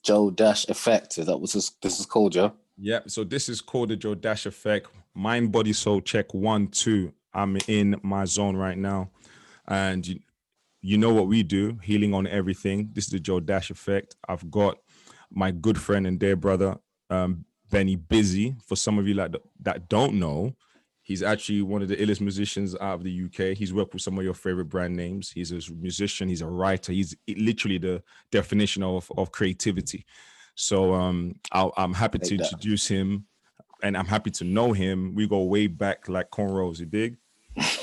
Joe Dash Effect. Is that what this is called, Joe? Yeah. So this is called the Joe Dash Effect. Mind, body, soul. Check 1, 2. I'm in my zone right now, and you know what we do? Healing on everything. This is the Joe Dash Effect. I've got my good friend and dear brother, Benny Bizzie. For some of you that don't know, he's actually one of the illest musicians out of the UK. He's worked with some of your favorite brand names. He's a musician. He's a writer. He's literally the definition of creativity. So I'm happy to introduce him, and I'm happy to know him. We go way back like cornrows, you dig?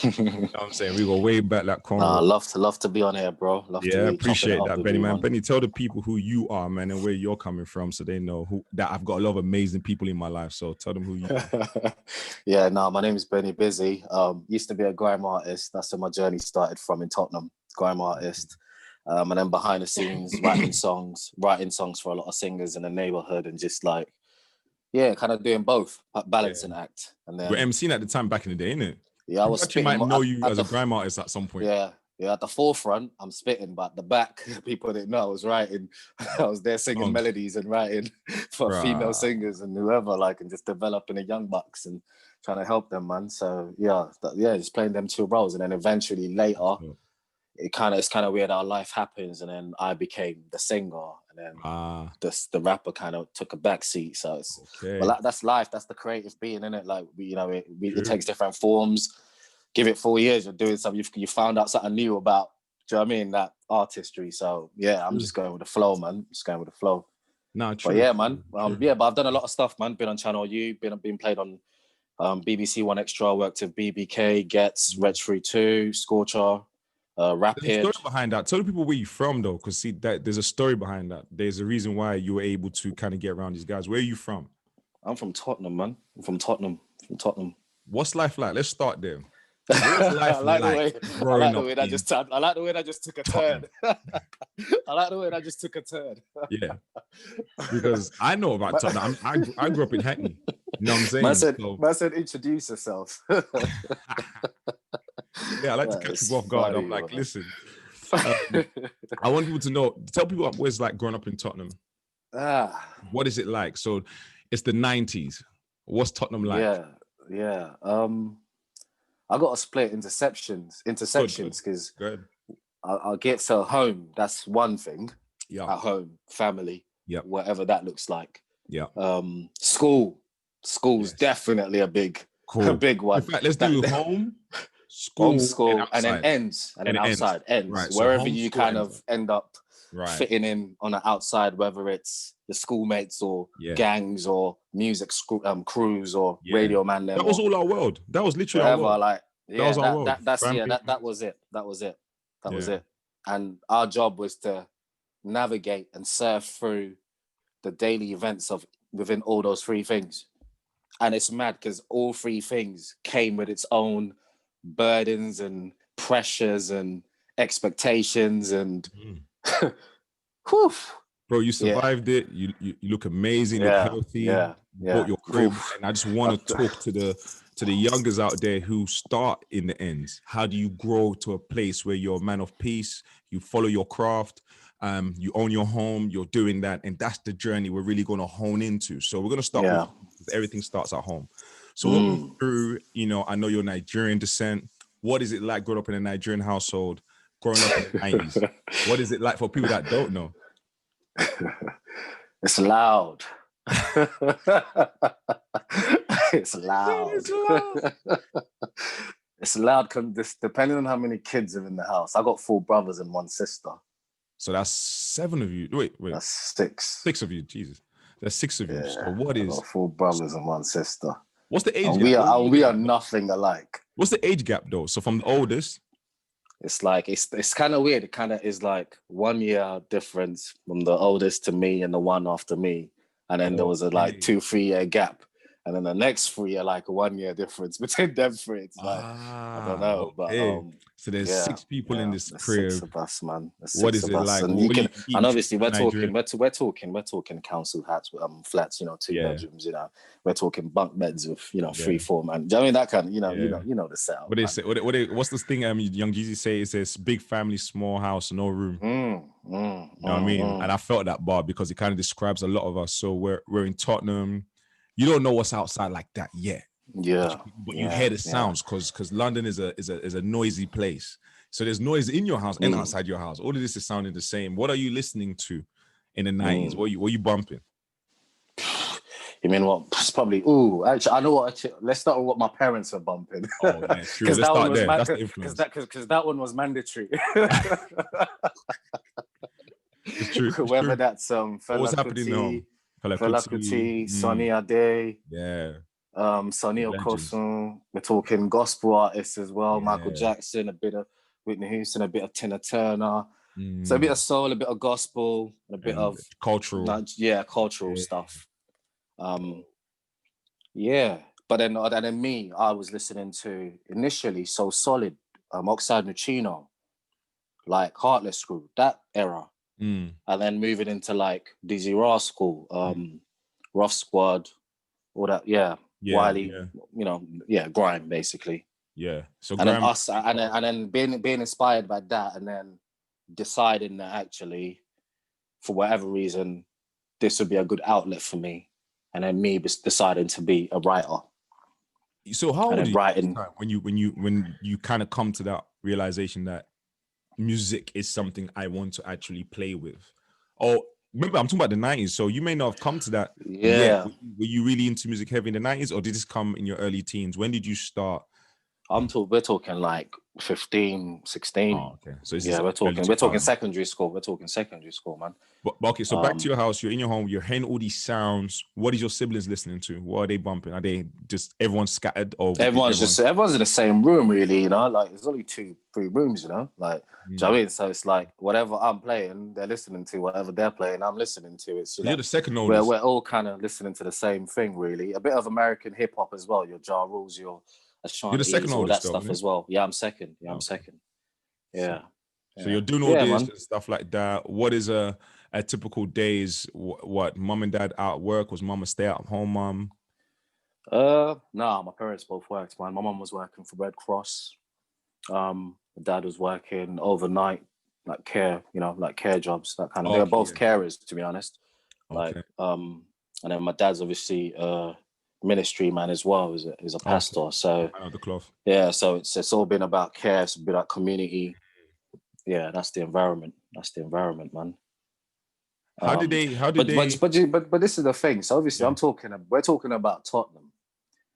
You know what I'm saying? We go way back like cornrows. Love to be on here, bro. Appreciate that, Benny, man. Benny, tell the people who you are, man, and where you're coming from, so they know that I've got a lot of amazing people in my life. So tell them who you are. My name is Benny Bizzie. Used to be a grime artist. That's where my journey started from, in Tottenham. Grime artist. And then behind the scenes, writing songs for a lot of singers in the neighborhood, and just like, kind of doing both, balancing act. And then you're MCing at the time back in the day, innit? Yeah, I was spitting. Might know you as a grime artist at some point. Yeah. At the forefront, I'm spitting, but at the back, people didn't know I was writing. I was there singing melodies and writing for female singers and whoever, like, and just developing the young bucks and trying to help them, man. So just playing them two roles, and then eventually later, it's kind of weird how life happens, and then I became the singer, and then the rapper kind of took a back seat. So it's that's life. That's the creative being, innit? Like it takes different forms. Give it 4 years, you're doing something. You found out something new about. Do you know what I mean? That artistry. So I'm just going with the flow, man. Just going with the flow. No, true. But yeah, man. But I've done a lot of stuff, man. Been on Channel U. Been played on BBC One Extra. Worked with BBK, Gets, Reg 32, Scorcher. Rapid. There's a story behind that. Tell the people where you're from, though, because see that there's a story behind that. There's a reason why you were able to kind of get around these guys. Where are you from? I'm from Tottenham, man. I'm from Tottenham. What's life like? Let's start there. What's life I like the way that just took a turn. I like the way that just took a turn. Yeah, because I know about Tottenham. I grew up in Hackney. You know what I'm saying? Man said, introduce yourself. Yeah, I like to catch people off guard. I'm like, listen, I want people to know. Tell people what it's like growing up in Tottenham. What is it like? So it's the 90s. What's Tottenham like? Yeah. I got to split into sections because I'll get to home. That's one thing. Yeah. At home, family. Yeah. Whatever that looks like. Yeah. School's definitely a big one. In fact, let's do home. School and then ends, and then outside ends. Right, wherever so you kind of end up fitting in on the outside, whether it's the schoolmates or gangs or music crews or radio man. That was all our world. That was literally our world. That was our world. That was it. That was it. And our job was to navigate and surf through the daily events of within all those three things. And it's mad because all three things came with its own burdens and pressures and expectations and whew. Bro, you survived it. You look amazing. You're healthy. You bought your crib. And I just want to talk to the youngers out there who start in the ends. How do you grow to a place where you're a man of peace? You follow your craft. You own your home. You're doing that, and that's the journey we're really going to hone into. So we're going to start with everything starts at home. So walk me through, I know you're Nigerian descent. What is it like growing up in a Nigerian household, growing up in the 90s? What is it like for people that don't know? It's loud. It's loud. It's loud depending on how many kids are in the house. I got 4 brothers and 1 sister. So that's 7 of you. Wait. That's 6. 6 of you, Jesus. There's 6 of you. Yeah, so what is... I got 4 brothers and 1 sister. What's the age gap? We are nothing alike. What's the age gap though? So from the oldest? It's like, it's kind of weird. It kind of is like 1 year difference from the oldest to me and the one after me. And then there was a 2-3 year gap. And then the next 3 are like a 1 year difference between them 3. It's like, I don't know, okay. but So there's 6 people in this there's crib. 6 of us, man. There's 6 What is of it us, like? and What you can, eating and obviously we're Nigerian? talking council flats, flats, 2 bedrooms, we're talking bunk beds with, 3, 4 man. Do you know what I mean, that kind of, you know the setup. What they say? What's this thing? Young Jeezy say it says big family, small house, no room. You know what I mean? And I felt that bar because it kind of describes a lot of us. So we're in Tottenham. You don't know what's outside like that yet. Yeah, but you hear the sounds because London is a noisy place. So there's noise in your house and outside your house. All of this is sounding the same. What are you listening to in the 90s? What are you bumping? You mean what? It's probably. Actually, I know what. Let's start with what my parents were bumping. Oh yeah, true. Let's start there. That's the influence. Because that one was mandatory. It's true. Whether that's what's happening now? Fela Kuti, Sunny Ade, Sonny Okosun. We're talking gospel artists as well. Michael Jackson, a bit of Whitney Houston, a bit of Tina Turner. So a bit of soul, a bit of gospel, and a bit of cultural. Cultural stuff. But then me, I was listening to initially So Solid, Oxide Nucino, like Heartless Crew, that era. And then moving into like Dizzy Rascal, Rough Squad, all that, Wiley, grime basically. Yeah. So and then being inspired by that, and then deciding that actually, for whatever reason, this would be a good outlet for me, and then me deciding to be a writer. So how old are you when you kind of come to that realization that music is something I want to actually play with? Or remember, I'm talking about the 90s, so you may not have come to that yet. Were you really into music heavy in the 90s, or did this come in your early teens? When did you start? We're talking like 15, 16. Oh, okay. So we're talking secondary school. We're talking secondary school, man. But okay, so back to your house. You're in your home. You're hearing all these sounds. What is your siblings listening to? What are they bumping? Are they just everyone scattered? Or everyone's in the same room, really. Like there's only 2-3 rooms, like. Do you know what I mean? So it's like whatever I'm playing, they're listening to. Whatever they're playing, I'm listening to. It's you're the second oldest. We're all kind of listening to the same thing, really. A bit of American hip hop as well. Your Ja Rules, your Ashanti, you're the second oldest, all that stuff as well. Yeah, I'm second. I'm second. Yeah. So you're doing all this and stuff like that. What is a typical days? What mom and dad out at work? Was mom a stay-at-home mom? Nah, my parents both worked. My mom was working for Red Cross. My dad was working overnight, like care jobs, that kind of. They were both carers, to be honest. Like, and then my dad's obviously ministry man as well. Is a pastor. So the cloth. Yeah, so it's all been about care. It's been about community. Yeah, that's the environment. Man. How did they? But this is the thing. So obviously, we're talking about Tottenham.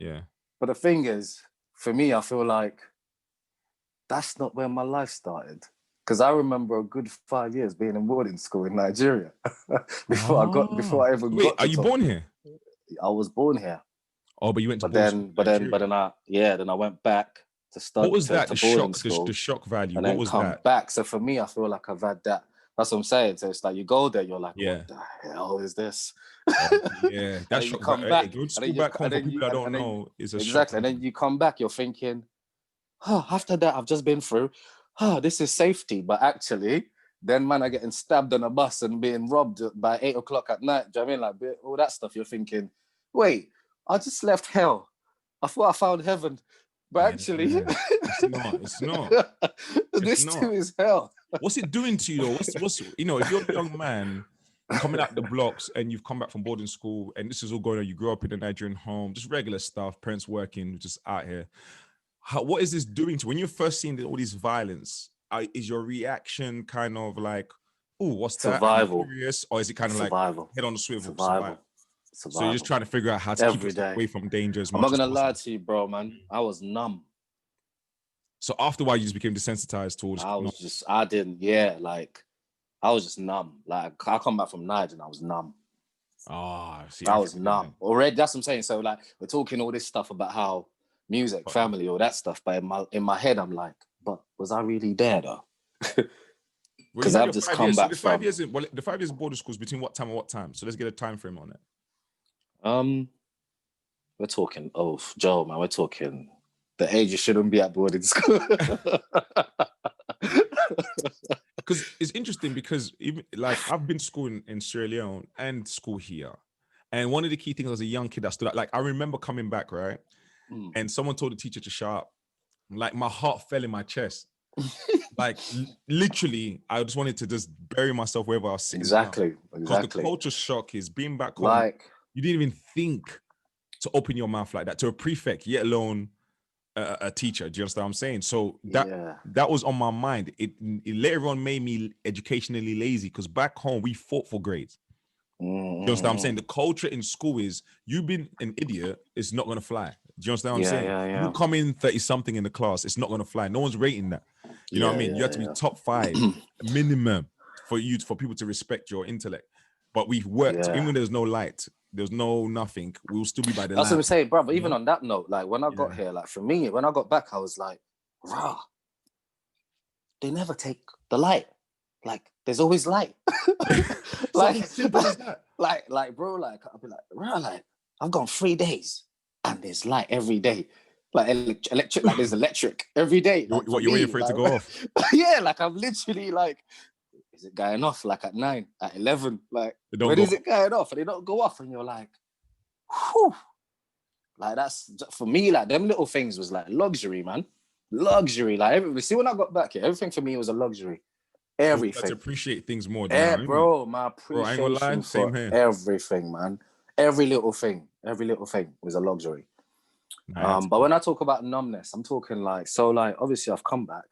Yeah. But the thing is, for me, I feel like that's not where my life started. Because I remember a good 5 years being in boarding school in Nigeria before I even got. Are you born here? I was born here. Oh, but you went to then I went back to study. What was that? The shock value. And what then was come that? back. So for me, I feel like I've had that. That's what I'm saying. So it's like you go there, you're like, what the hell is this? Yeah, that's shock. Come back. Go to school back home for people that don't know is a shock. Exactly. And then you come back, you're thinking, after that, I've just been through, this is safety. But actually, then man are getting stabbed on a bus and being robbed by 8 o'clock at night. Do you know what I mean? Like all that stuff. You're thinking, wait, I just left hell. I thought I found heaven. But actually, it's not. This too is hell. What's it doing to you though? What's if you're a young man coming out the blocks and you've come back from boarding school and this is all going on, you grew up in a Nigerian home, just regular stuff, parents working, just out here. What is this doing to you? When you're first seeing all this violence? Is your reaction kind of like, oh, what's that? Survival. Curious, or is it kind of like head on the swivel? Survival. So you're just trying to figure out how to keep yourself away from danger as much. I'm not gonna lie to you, bro, man. I was numb. So after a while, you just became desensitized towards. I was just numb. Like I come back from Niger and I was numb. I was numb already. That's what I'm saying. So like we're talking all this stuff about how music, family, all that stuff, but in my head, I'm like, but was I really there though? Because I've just come back from the 5 years boarding schools between what time and what time? So let's get a time frame on it. we're talking, oh, Joe, man, we're talking the age you shouldn't be at boarding school. Because it's interesting because even like I've been schooling in Sierra Leone and school here. And one of the key things as a young kid that stood out, like I remember coming back, right? And someone told the teacher to shut up. Like my heart fell in my chest. Like literally, I just wanted to just bury myself wherever I was sitting. Exactly. Because the culture shock is being back home. Like, you didn't even think to open your mouth like that to a prefect, yet alone a teacher. Do you understand what I'm saying? So that was on my mind. It later on made me educationally lazy because back home we fought for grades. Do you understand what I'm saying? The culture in school is you've been an idiot, it's not gonna fly. Do you understand what I'm saying? Yeah. You come in 30 something in the class, it's not gonna fly. No one's rating that. You know what I mean? You have to be top 5 minimum for people to respect your intellect. But we've worked, even when there's no light, there's no nothing, we'll still be by the That's lamp. what I'm saying, brother. Even on that note, like when I got here, like for me, when I got back, I was like, rah, they never take the light. Like, there's always light. Like, simple as that. Like, bro, like, I'll be like, rah, like, I've gone 3 days and there's light every day. Like, electric, like, there's electric every day. Like, you're waiting for it to go off? Yeah, like, I'm literally like, is it going off? Like, at 9, at 11? Like, when is it going off? And they don't go off. And you're like, whew. Like, that's, for me, like, them little things was like luxury, man. Luxury. Like, see, when I got back here, everything for me was a luxury. Everything. To appreciate things more. Bro, my appreciation for everything, man. Every little thing was a luxury. But when I talk about numbness, I'm talking like, so like, obviously I've come back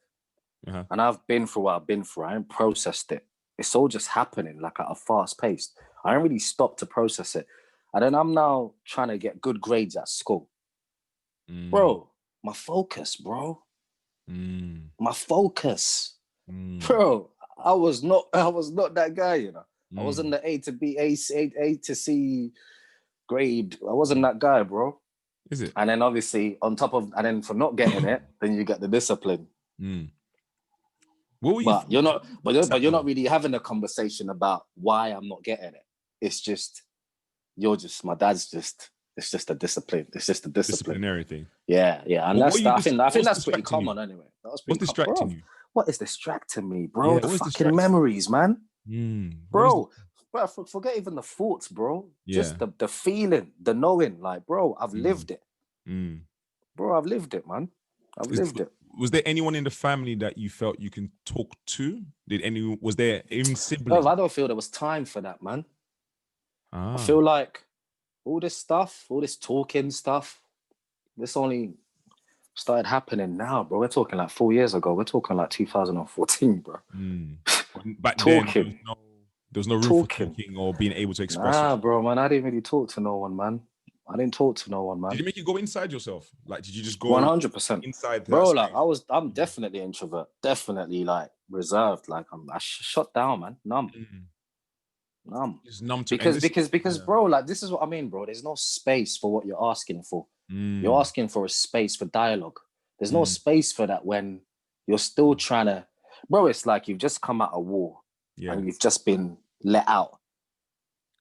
and I've been through what I've been through. I ain't processed it. It's all just happening like at a fast pace. I ain't really stopped to process it. And then I'm now trying to get good grades at school. Bro, my focus, bro. My focus. Bro, I was not that guy, you know. I wasn't the A to C grade. I wasn't that guy, bro. Is it? And then obviously and then for not getting it, then you get the discipline. What were you? But you're not really having a conversation about why I'm not getting it. It's just my dad's just. It's just a discipline. It's just a discipline. Disciplinary thing. Yeah. And I think that's pretty common anyway. What's distracting you? What is distracting me, bro? Yeah, the fucking memories, man. Bro, forget even the thoughts, bro. Yeah. Just the feeling, the knowing, like, bro, I've lived it. Bro, I've lived it, man. Lived it. Was there anyone in the family that you felt you can talk to? Was there even siblings? No, I don't feel there was time for that, man. I feel like all this stuff, all this talking stuff, this only started happening now, bro. We're talking like 4 years ago. We're talking like 2014, bro. Back talking. Then, there was no room for talking or being able to express yourself. Bro, man. I didn't really talk to no one, man. Did it make you go inside yourself? Like, did you just go 100% inside? Bro, like, I'm definitely introvert. Definitely, like, reserved. Like, I shut down, man. Numb. Just numb to because bro, like, this is what I mean, bro. There's no space for what you're asking for. You're asking for a space for dialogue. There's no space for that when you're still trying to, bro. It's like you've just come out of war and you've just been let out,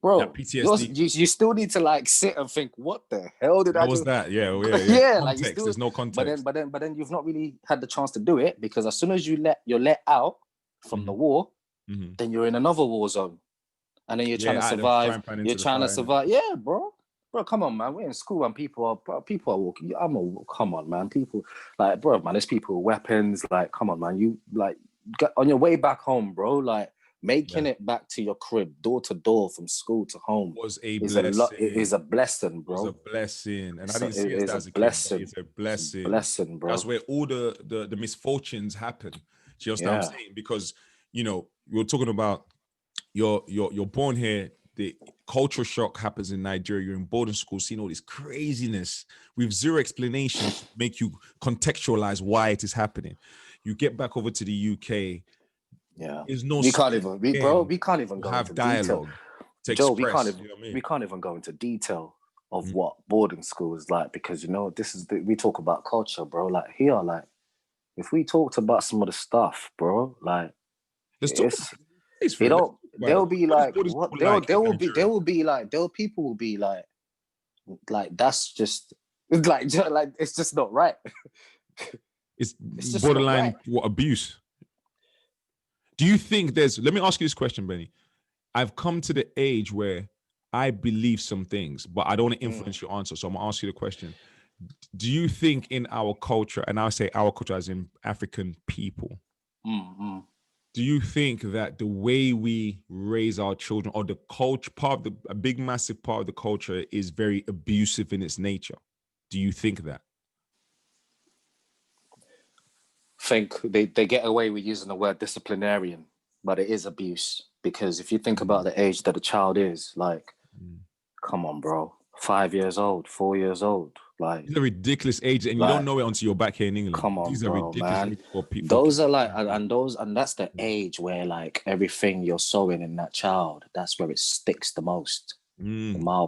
bro. PTSD. You still need to like sit and think, what the hell did I do? Was that? Yeah. Yeah, context, like there's no context. But then you've not really had the chance to do it because as soon as you're let out from the war, then you're in another war zone. And then you're trying to survive. You're trying to survive. Yeah, bro. Bro, come on, man. We're in school and people are walking. Come on, man. People, like, bro, man, there's people with weapons. Like, come on, man. You, like, on your way back home, bro, like, making it back to your crib, door to door, from school to home, is a blessing, bro. It's a blessing. And I didn't see it as a blessing. It's a blessing. It's a blessing, bro. That's where all the misfortunes happen. Do you understand what I'm saying? Because, you know, we were talking about you're born here, the cultural shock happens in Nigeria, you're in boarding school, seeing all this craziness with zero explanation to make you contextualize why it is happening. You get back over to the UK. Yeah. There's no we can't even go have into dialogue detail. Joe, we can't even go into detail of what boarding school is like, because, you know, we talk about culture, bro. Like, here, like, if we talked about some of the stuff, bro, like, people will be like, like that's just like it's just not right. It's just borderline not right. what, abuse. Do you think there's? Let me ask you this question, Benny. I've come to the age where I believe some things, but I don't want to influence your answer. So I'm gonna ask you the question. Do you think in our culture, and I'll say our culture as in African people, do you think that the way we raise our children, or the culture part of a big massive part of the culture, is very abusive in its nature? Do you think that? Think they get away with using the word disciplinarian, but it is abuse. Because if you think about the age that a child is, like, come on, bro, 5 years old, 4 years old, like, these are ridiculous ages, and you don't know it until you're back here in England. Come on, these bro, are ridiculous man. ages for people. Those are like, and that's the age where, like, everything you're sowing in that child, that's where it sticks the most. In my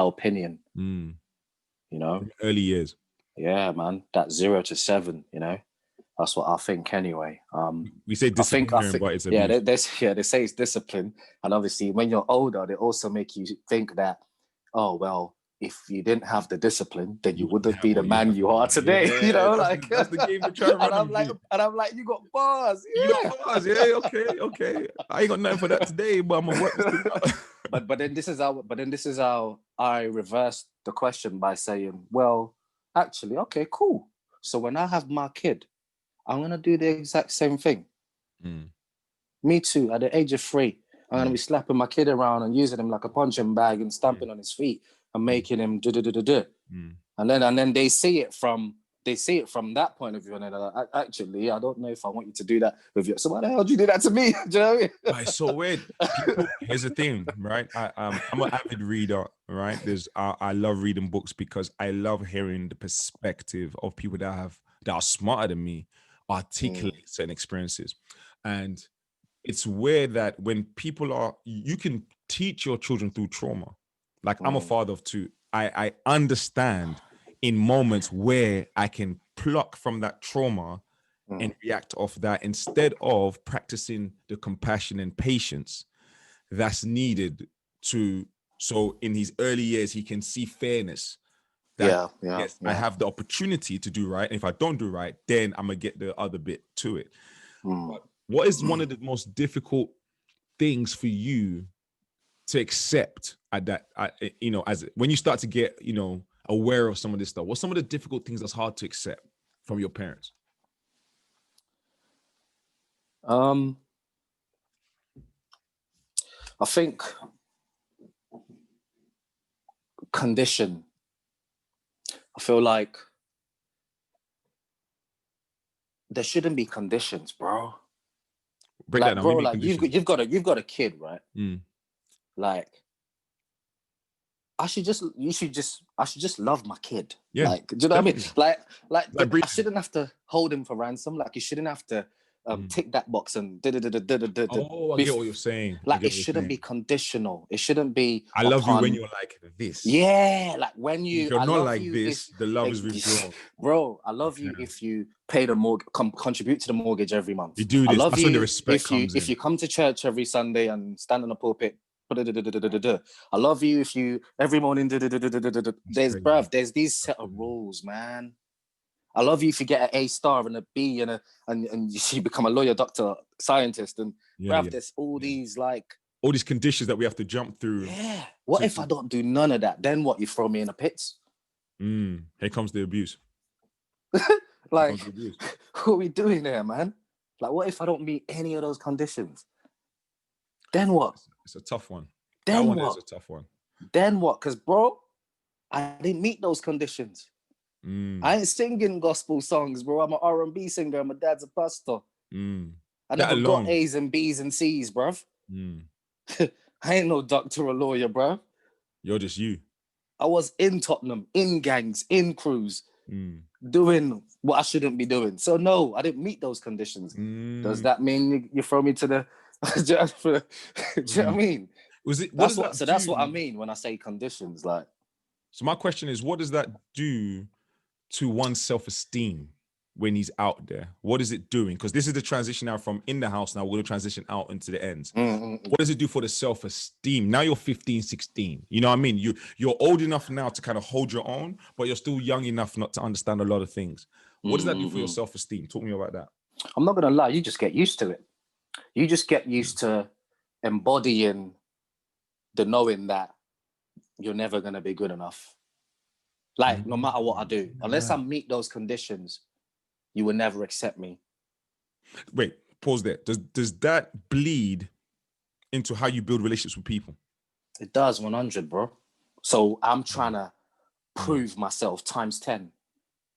opinion, you know, early years. Yeah, man, that 0 to 7, you know. That's what I think anyway. We say discipline, but it's abuse. They say it's discipline. And obviously when you're older, they also make you think that, oh, well, if you didn't have the discipline, then you wouldn't be the man you are today. Yeah, you know, that's the game they're trying to run. And I'm like, you got bars. Yeah. You got bars, yeah, okay. I ain't got nothing for that today, but I'm gonna work this thing out. But then this is how I reversed the question by saying, well, actually, okay, cool. So when I have my kid, I'm going to do the exact same thing. Me too. At the age of 3, I'm going to be slapping my kid around and using him like a punching bag and stamping on his feet and making him do. And then they see it from that point of view. And they're like, actually, I don't know if I want you to do that with you. So why the hell did you do that to me? Do you know what I mean? It's so weird. Here's the thing, right? I'm an avid reader, right? I love reading books because I love hearing the perspective of people that are smarter than me, articulate certain experiences. And it's weird that when you can teach your children through trauma. Like I'm a father of 2. I understand in moments where I can pluck from that trauma and react off that, instead of practicing the compassion and patience that's needed so in his early years he can see fairness. Yes, I have the opportunity to do right. And if I don't do right, then I'm gonna get the other bit to it. But what is one of the most difficult things for you to accept as when you start to get, aware of some of this stuff? What's some of the difficult things that's hard to accept from your parents? I think condition. I feel like there shouldn't be conditions, bro. Break that down. Bro, like you've got a kid, right? Like I should just love my kid. Yeah, like, do you know what I mean? Like I shouldn't have to hold him for ransom. Like you shouldn't have to tick that box and I get what you're saying. Like it shouldn't be conditional. It shouldn't be I love you when you're like this. Yeah, like when if you're not like this, the love is withdrawn. Bro, I love you if you pay the contribute to the mortgage every month. You do this. That's when the respect comes in. If you come to church every Sunday and stand on the pulpit. I love you if you every morning. There's these set of rules, man. I love you if you get an A star and a B and you become a lawyer, doctor, scientist, and there's all these all these conditions that we have to jump through. Yeah. What if I don't do none of that? Then what? You throw me in a pit? Here comes the abuse. Like, what are we doing there, man? Like, what if I don't meet any of those conditions? Then what? It's a tough one. Then that one what? is a tough one. Then what? Because, bro, I didn't meet those conditions. I ain't singing gospel songs, bro. I'm an R&B singer. My dad's a pastor. I never got A's and B's and C's, bruv. I ain't no doctor or lawyer, bruv. You're just you. I was in Tottenham, in gangs, in crews, doing what I shouldn't be doing. So no, I didn't meet those conditions. Does that mean you throw me to the... do you know what I mean? That's what I mean when I say conditions. Like, so my question is, what does that do to one's self-esteem? when he's out there? What is it doing? Because this is the transition now from in the house. Now we're going to transition out into the ends. What does it do for the self-esteem? Now you're 15, 16. You know what I mean? You're old enough now to kind of hold your own, but you're still young enough not to understand a lot of things. What does that do for your self-esteem? Talk to me about that. I'm not going to lie. You just get used to it. You just get used to embodying the knowing that you're never going to be good enough. Like, no matter what I do, unless I meet those conditions, you will never accept me. Wait, pause there. Does that bleed into how you build relationships with people? It does, 100, bro. So I'm trying to prove myself times 10.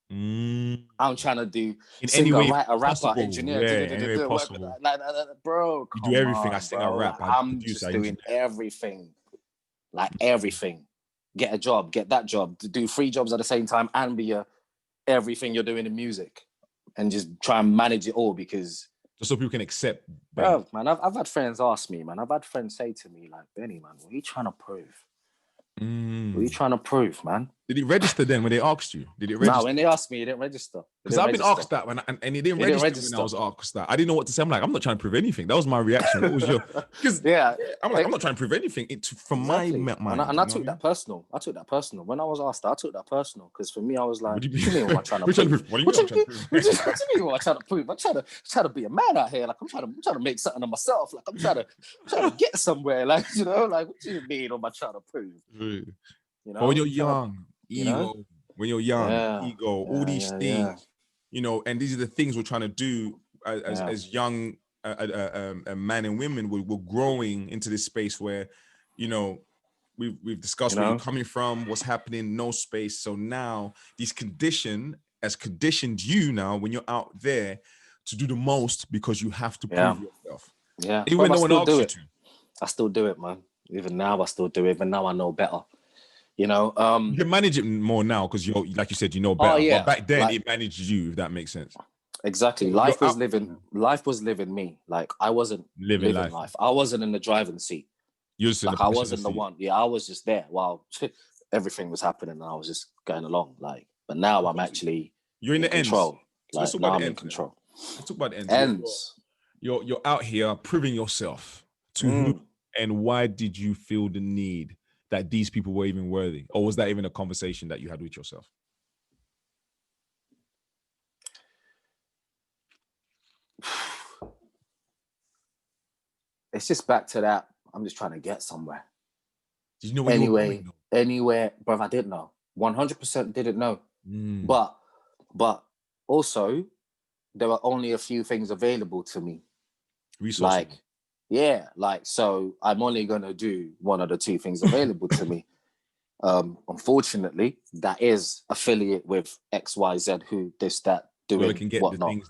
I'm trying to do singer, writer, rapper, engineer, any way possible. Bro, you do everything. I sing, I rap, I'm just doing everything. Like everything. Get a job, get that job, to do 3 jobs at the same time and be everything you're doing in music, and just try and manage it all, because just so people can accept. Bro, man, I've had friends ask me, man. I've had friends say to me, like, Benny, man, what are you trying to prove? What are you trying to prove, man? Did it register then when they asked you? Did it register? No, when they asked me, it didn't register. Because I've been asked that, and it didn't register when I was asked that. I didn't know what to say. I'm like, I'm not trying to prove anything. That was my reaction. What was your? Because I'm like, I'm not trying to prove anything. From my mind. And I took that personal. I took that personal. When I was asked that, I took that personal, because for me, I was like, what do you mean what I'm trying to prove? What do you mean what I'm trying to prove? I'm trying to be a man out here. Like, I'm trying to make something of myself. Like, I'm trying to get somewhere. Like, you know, like, what do you mean what am I trying to prove? You know, but when you're young, ego, when you're young, ego, all these things, you know, and these are the things we're trying to do as young men and women. We're growing into this space where, you know, we've discussed where you're coming from, what's happening, no space. So now these conditioned you now when you're out there to do the most, because you have to prove yourself. Yeah, even when no one asks you to. I still do it, man. Even now, I still do it. Even now, I know better. You know, you can manage it more now because you're, like you said, you know better. But back then, it managed you, if that makes sense. Exactly. Life was living me. Like, I wasn't living life. I wasn't in the driving seat. I wasn't the one. Yeah, I was just there while everything was happening, and I was just going along. Like, but now I'm actually in control. So like, now I'm in control. Let's talk about the ends. You're out here proving yourself to who, and why did you feel the need that these people were even worthy? Or was that even a conversation that you had with yourself? It's just back to that. I'm just trying to get somewhere. Did you know where you were going, though? Anywhere, bro, I didn't know. 100% didn't know. But also, there were only a few things available to me. Resources. So I'm only going to do one of the 2 things available to me. Unfortunately, that is affiliate with XYZ, who this, that, doing they can get whatnot. The things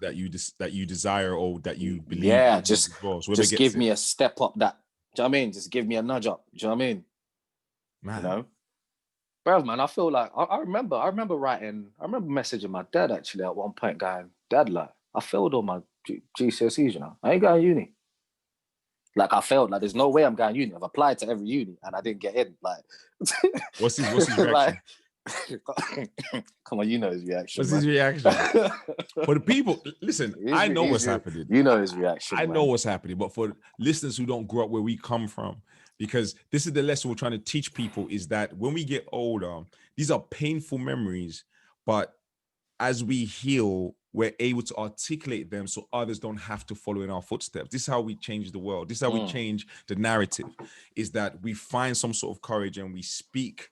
that you desire or that you believe. Yeah, just give me a step up. That, do you know what I mean? Just give me a nudge up. Do you know what I mean? Man. You know, bro, man, I feel like I remember messaging my dad actually at one point, going, Dad, like, I failed all my GCSEs. You know, I ain't going uni. Like, I failed. Like, there's no way I'm going uni. I've applied to every uni and I didn't get in. Like, what's his reaction? Like, come on, you know his reaction. What's his reaction? For the people, listen, I know what's happening. You know his reaction. I know what's happening, but for listeners who don't grow up where we come from, because this is the lesson we're trying to teach people, is that when we get older, these are painful memories, but as we heal, we're able to articulate them so others don't have to follow in our footsteps. This is how we change the world. This is how we change the narrative, is that we find some sort of courage and we speak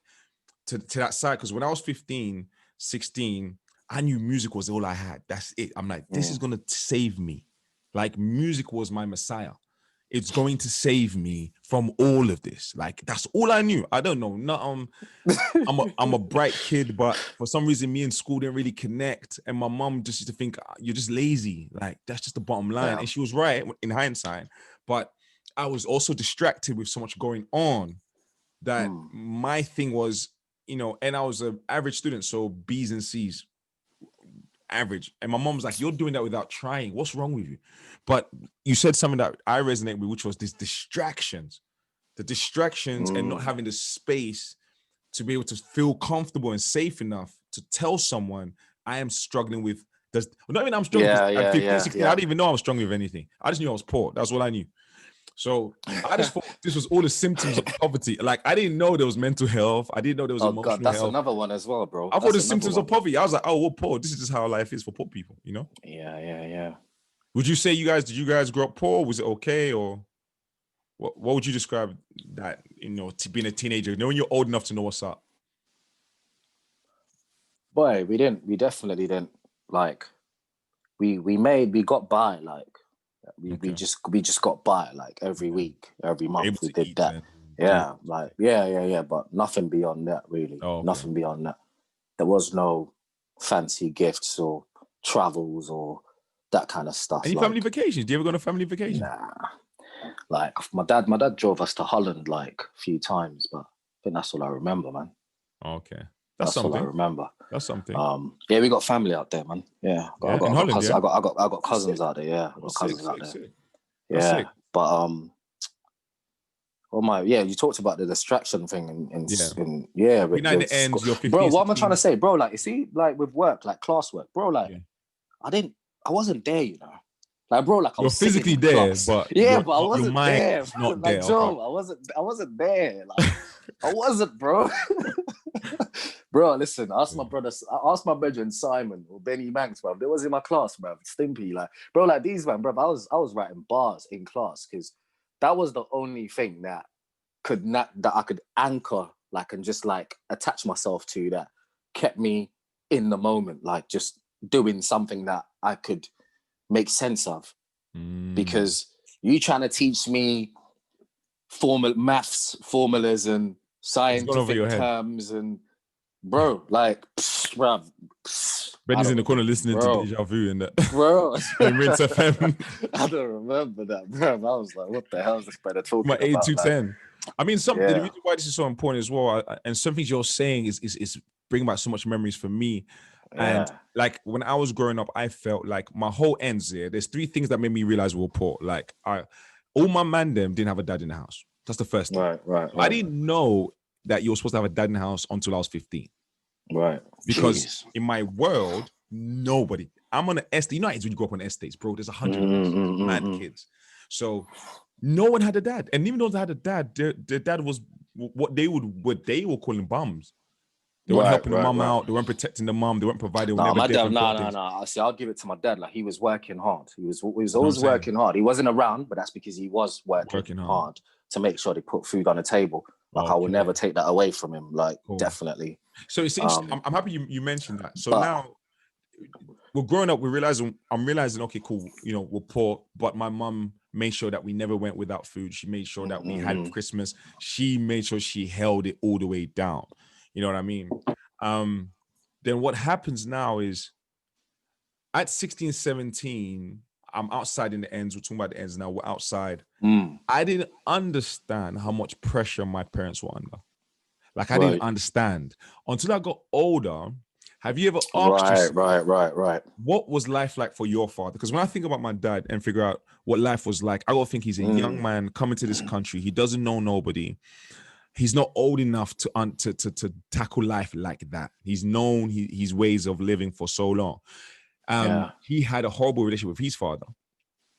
to that side. Because when I was 15, 16, I knew music was all I had. That's it. I'm like, this is going to save me. Like, music was my Messiah. It's going to save me from all of this. Like, that's all I knew. I don't know. I'm a bright kid, but for some reason, me and school didn't really connect. And my mom just used to think, you're just lazy. Like, that's just the bottom line. And she was right in hindsight. But I was also distracted with so much going on that my thing was, you know, and I was an average student, so B's and C's. Average. And my mom's like, you're doing that without trying. What's wrong with you? But you said something that I resonate with, which was these distractions. The distractions and not having the space to be able to feel comfortable and safe enough to tell someone I am struggling with Not even I'm strong. At 15, 16, I didn't even know I was strong with anything. I just knew I was poor. That's all I knew. So I just thought this was all the symptoms of poverty. Like, I didn't know there was mental health. I didn't know there was emotional God, that's health. another one as well, bro. I thought the symptoms of poverty. I was like, oh, we're poor. This is just how life is for poor people, you know? Yeah. Would you say did you guys grow up poor? Was it okay? Or what would you describe that, being a teenager, when you're old enough to know what's up? Boy, we definitely didn't. Like, we got by, like, we just got by, like, every week, every month we did that. But nothing beyond that, really. Nothing beyond that. There was no fancy gifts or travels or that kind of stuff. Any family vacations? Do you ever go on a family vacation? Nah. Like, my dad drove us to Holland like a few times, but I think that's all I remember, man. Okay. That's something. all I remember. That's something. We got family out there, man. Yeah. I got cousins out there. Yeah. I got cousins out there. Sick. Yeah. But you talked about the distraction thing and the ends, you're 15, bro, what am I trying to say? Bro, like, you see, like, with work, like classwork, bro, like, I wasn't there, you know. Like, bro, like, I was physically there, but but I wasn't there. Not like, there. Joe, I wasn't there. Like, I wasn't, bro. Bro, listen, I asked my brother Simon or Benny Manx, bro. They was in my class, bro. Stimpy, like, bro, like, these, man, bro. I was writing bars in class because that was the only thing that I could anchor, like, and just, like, attach myself to, that kept me in the moment, like, just doing something that I could make sense of. Because you trying to teach me maths formulas and scientific terms, and bro, like, bro, Benny's in the corner listening to Deja Vu and that, bro. Rinse FM. I don't remember that, bro. I was like, what the hell is this brother talking my about? 8210. I mean, the reason why this is so important as well, and some things you're saying is bringing back so much memories for me. And like, when I was growing up, I felt like my whole ends there. There's 3 things that made me realize we were poor. Like, all my man them didn't have a dad in the house. That's the first thing. Right. I didn't know that you were supposed to have a dad in the house until I was 15. Right. Because in my world, nobody. I'm on an estate. You know, when you grow up on estates, bro, there's 100 of us, mad kids. So no one had a dad. And even though they had a dad, their dad was what they were calling bums. They weren't helping the mum out. They weren't protecting the mum. They weren't providing. My dad, no. See, I'll give it to my dad. Like, he was working hard. He was always working hard. He wasn't around, but that's because he was working hard to make sure they put food on the table. Like, I will never take that away from him. Like, definitely. So it's interesting. I'm happy you mentioned that. So now we're growing up. I'm realizing, okay, cool. You know, we're poor, but my mum made sure that we never went without food. She made sure that we had Christmas. She made sure she held it all the way down. You know what I mean? Then what happens now is, at 16, 17, I'm outside in the ends. We're talking about the ends now. We're outside. I didn't understand how much pressure my parents were under. Like, I didn't understand until I got older. Have you ever asked yourself, right. what was life like for your father? Because when I think about my dad and figure out what life was like, I gotta think he's a young man coming to this country. He doesn't know nobody. He's not old enough to tackle life like that. He's known his ways of living for so long. He had a horrible relationship with his father.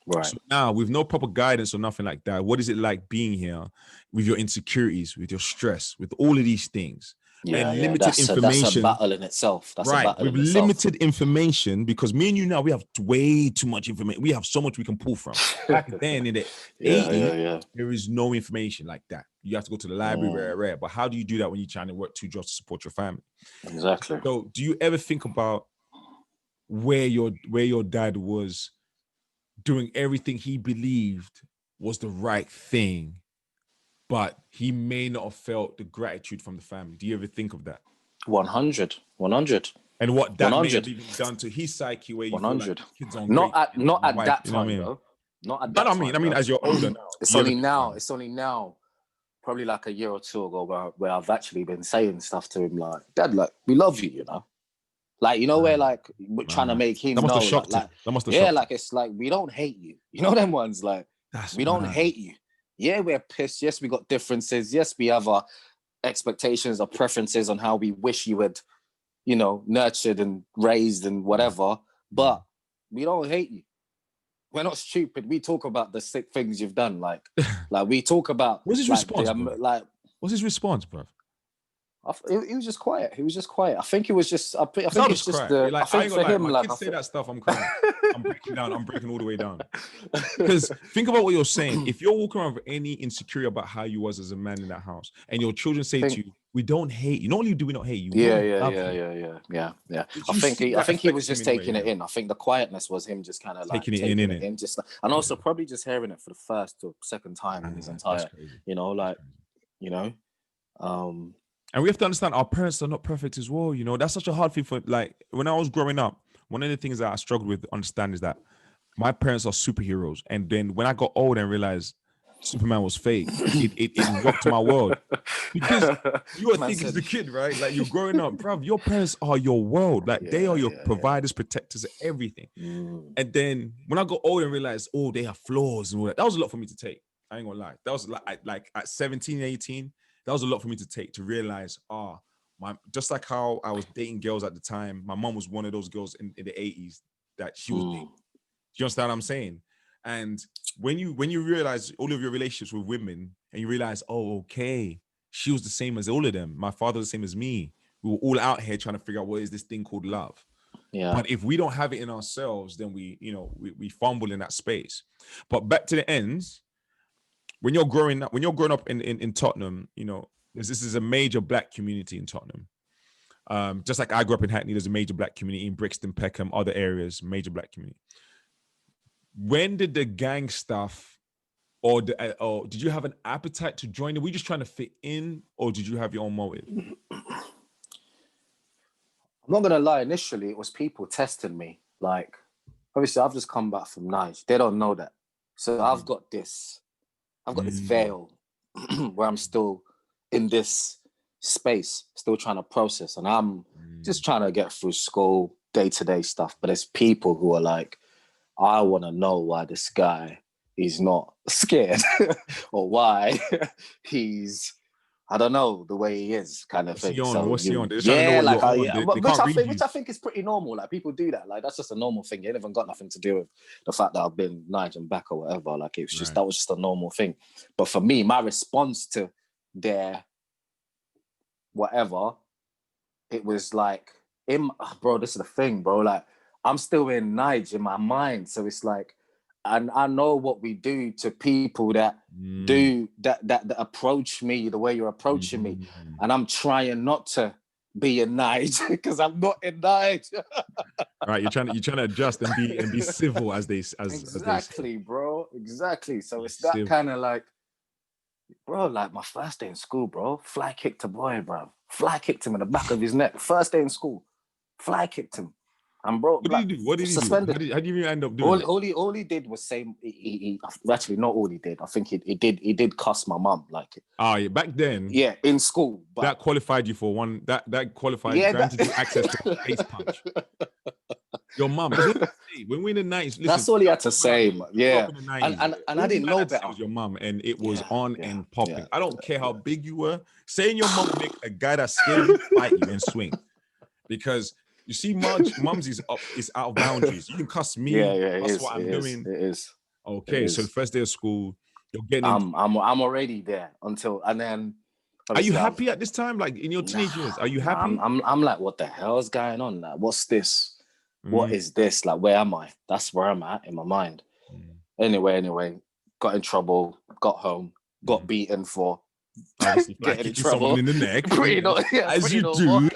Right. So now, with no proper guidance or nothing like that, what is it like being here with your insecurities, with your stress, with all of these things? Limited information. That's a battle in itself. With limited information, because me and you now, we have way too much information. We have so much we can pull from. Back then in the 80s, there is no information like that. You have to go to the library, but how do you do that when you're trying to work 2 jobs to support your family? Exactly. So do you ever think about where your dad was doing everything he believed was the right thing, but he may not have felt the gratitude from the family? Do you ever think of that? 100. And what that may have even done to his psyche, where you 100. Feel like kids not at that time, though. Not at that time. I mean, as you're older now. It's only now, probably like a year or 2 ago, where I've actually been saying stuff to him like, Dad, like, we love you, you know? Like, you know, where, like, we're trying to make him know. Like, it's like, we don't hate you. You know them ones, like, we don't hate you. Yeah, we're pissed. Yes, we got differences. Yes, we have our expectations or preferences on how we wish you had, you know, nurtured and raised and whatever. but we don't hate you. We're not stupid. We talk about the sick things you've done. Like we talk about. What's his response, bro? What's his response, bro? He was just quiet. He was just quiet. I think it was just. I think it's just the. I think for him, my kids say that stuff, I'm crying. I'm breaking down. I'm breaking all the way down. Because think about what you're saying. If you're walking around with any insecurity about how you was as a man in that house, and your children say to you, "We don't hate you." Not only do we not hate you, yeah. I think he was just taking it in. I think the quietness was him just kind of like taking it in, just and also probably just hearing it for the first or second time in his entire, And we have to understand our parents are not perfect as well. You know, that's such a hard thing for, like, when I was growing up, one of the things that I struggled with to understand is that my parents are superheroes. And then when I got old and realized Superman was fake, it rocked my world. Because you were thinking as a kid, right? Like, you're growing up, bruv, your parents are your world. Like, they are your providers, protectors, everything. And then when I got old and realized, oh, they have flaws and all that, that was a lot for me to take. I ain't gonna lie. That was like at 17, 18, that was a lot for me to take, to realize, just like how I was dating girls at the time, my mom was one of those girls in the 80s that she was dating. Do you understand what I'm saying? And when you realize all of your relationships with women and you realize, oh, okay, she was the same as all of them. My father was the same as me. We were all out here trying to figure out what is this thing called love. Yeah. But if we don't have it in ourselves, then we fumble in that space. But back to the ends. When you're growing up in Tottenham, you know, this is a major black community in Tottenham. Just like I grew up in Hackney, there's a major black community in Brixton, Peckham, other areas, major black community. When did the gang stuff, or did you have an appetite to join it? Were you just trying to fit in, or did you have your own motive? I'm not gonna lie. Initially, it was people testing me. Like, obviously, I've just come back from Niger. They don't know that, so I've got this veil where I'm still in this space, still trying to process, and I'm just trying to get through school, day-to-day stuff. But there's people who are like, I want to know why this guy is not scared or why he's, I don't know, the way he is, kind of thing. What's he on? Which I think is pretty normal. Like, people do that. Like, that's just a normal thing. It ain't even got nothing to do with the fact that I've been Niger and back or whatever. Like, it was just that was just a normal thing. But for me, my response to their whatever, it was like, bro, this is the thing, bro. Like, I'm still in Niger in my mind, so it's like, and I know what we do to people that do that approach me the way you're approaching me, and I'm trying not to be in Niger because I'm not in Niger. Right, you're trying to adjust and be civil as they exactly, bro, exactly. So it's that kind of like, bro, like my first day in school, bro, fly kicked a boy, bro, fly kicked him in the back of his neck. First day in school, fly kicked him. And bro, what did he do? What did he do? How did you even end up doing? All he did was say he actually, not all he did. I think he did cuss my mum, like. Oh yeah, back then. Yeah, in school. But that qualified you for one. That qualified. Yeah, granted you access to a face punch. Your mum. When we're in the 90s, that's all he had to say. Yeah, and I didn't know better. It was your mum, and it was on and popping. Yeah, I don't care how big you were. Saying your mum make a guy that's scared you fight you and swing, because. You see, mums is out of boundaries. You can cuss me. Yeah, that's what I'm doing. It is. Okay, so the first day of school, you're getting. I'm already there and then. Are you happy at this time? Like in your teenage years, are you happy? I'm like, what the hell is going on? Like, what's this? What is this? Like, where am I? That's where I'm at in my mind. Anyway, got in trouble, got home, got beaten for. Getting in trouble. Someone in the neck, as you do.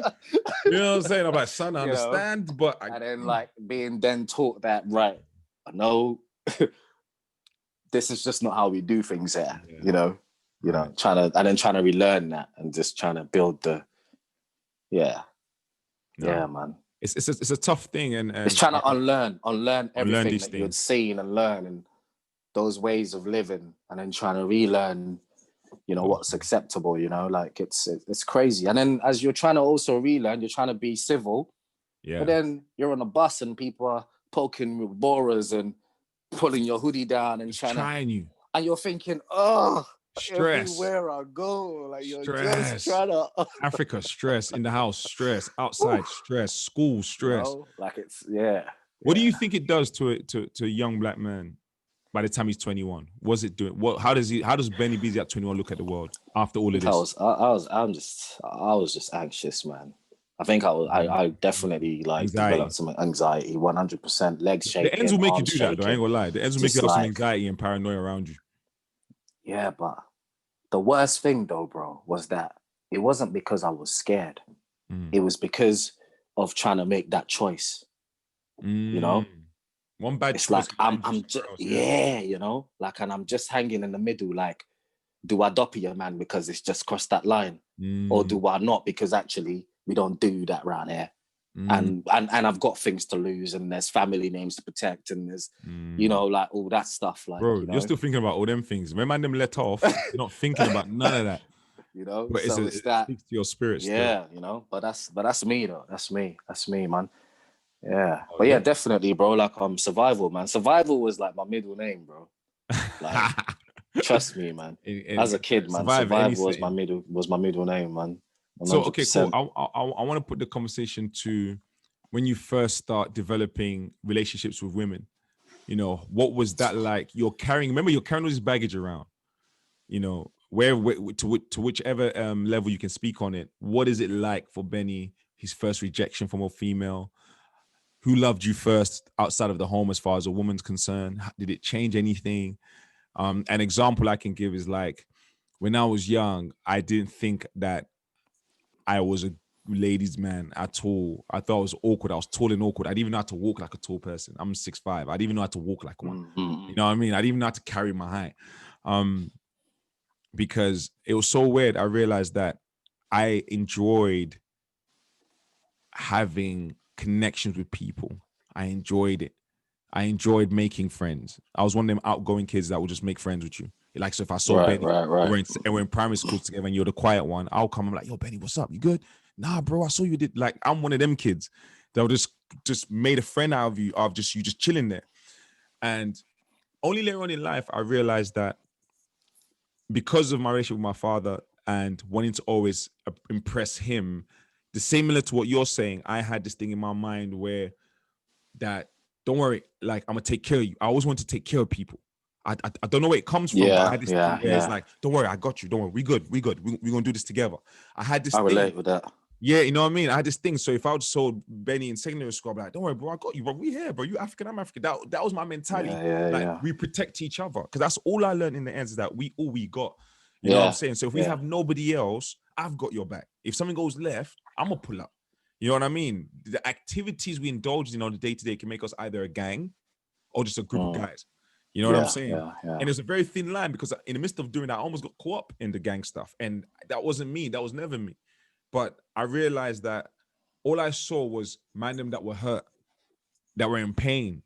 You know what I'm saying? I'm like, son, I understand, but and then like being then taught that, right? I know this is just not how we do things here. You know, trying to relearn that and just trying to build the, man. It's a tough thing, and it's trying to unlearn everything that you had seen and learn, and those ways of living, and then trying to relearn. What's acceptable, like it's crazy. And then as you're trying to also relearn, you're trying to be civil, but then you're on a bus and people are poking with borers and pulling your hoodie down and trying you, and you're thinking, oh, stress everywhere I go, like you're just trying to Africa, stress in the house, stress outside, stress, school, stress, like it's What do you think it does to a young black man by the time he's 21? What's it doing? How does Benny Bizzie at 21 look at the world after all of this? I was just anxious, man. I think I definitely like developed some anxiety, 100%, legs shaking. The ends will make you do shaking, that, though. I ain't gonna lie. The ends will make you have some anxiety and paranoia around you. Yeah, but the worst thing though, bro, was that it wasn't because I was scared. It was because of trying to make that choice. You know? One bad it's choice. Like I'm just, you know, like, and I'm just hanging in the middle. Like, do I doppy your man because it's just crossed that line, or do I not because actually we don't do that around here, and I've got things to lose, and there's family names to protect, and there's you know, like all that stuff. Like, bro, you know? You're still thinking about all them things. When man them let off, you're not thinking about none of that. You know, but so it's that speaks to your spirit. Yeah, still. You know, but that's me though. That's me, man. Yeah, but yeah, definitely, bro. Like, survival, man. Survival was like my middle name, bro. Like, trust me, man. As a kid, man, survival was my middle name, man. 100%. So okay, cool. I want to put the conversation to when you first start developing relationships with women. You know, what was that like? You're carrying all this baggage around. You know, to whichever level you can speak on it. What is it like for Benny? His first rejection from a female. Who loved you first outside of the home as far as a woman's concerned? Did it change anything? An example I can give is like, when I was young, I didn't think that I was a ladies' man at all. I thought I was awkward. I was tall and awkward. I didn't even know how to walk like a tall person. I'm 6'5". I didn't even know how to walk like one. You know what I mean? I didn't even know how to carry my height. Because it was so weird. I realized that I enjoyed having connections with people. I enjoyed it. I enjoyed making friends. I was one of them outgoing kids that would just make friends with you. Like, so if I saw Benny, we're in primary school together and you're the quiet one, I'll come. I'm like, yo, Benny, what's up? You good? Nah, bro, I saw you did. Like, I'm one of them kids that would just made a friend out of you, you just chilling there. And only later on in life, I realized that because of my relationship with my father and wanting to always impress him, similar to what you're saying, I had this thing in my mind where that, don't worry, like, I'm gonna take care of you. I always want to take care of people. I don't know where it comes from, but I had this thing where it's like, don't worry, I got you. Don't worry, we good. We're gonna do this together. I relate with that. Yeah, you know what I mean? I had this thing. So if I would saw Benny in secondary school, I'd be like, don't worry, bro, I got you, bro. We here, bro. You African, I'm African. That was my mentality. We protect each other. Because that's all I learned in the end, is that we got. You know what I'm saying? So if we have nobody else, I've got your back. If something goes left, I'm gonna pull up. You know what I mean? The activities we indulge in on the day-to-day can make us either a gang or just a group of guys. You know what I'm saying? And it's a very thin line, because in the midst of doing that, I almost got caught up in the gang stuff. And that wasn't me. That was never me. But I realized that all I saw was them that were hurt, that were in pain.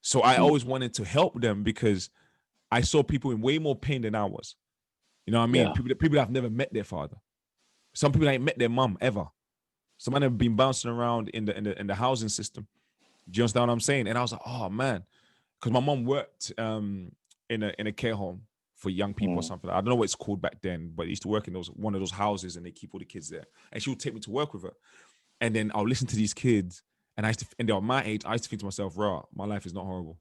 So I always wanted to help them, because I saw people in way more pain than I was. You know what I mean? People that have never met their father. Some people ain't met their mom ever. Some men have been bouncing around in the housing system. Do you understand what I'm saying? And I was like, oh man, because my mom worked in a care home for young people or something. I don't know what it's called back then, but I used to work in one of those houses, and they keep all the kids there. And she would take me to work with her. And then I'll listen to these kids, and they were my age. I used to think to myself, raw, my life is not horrible.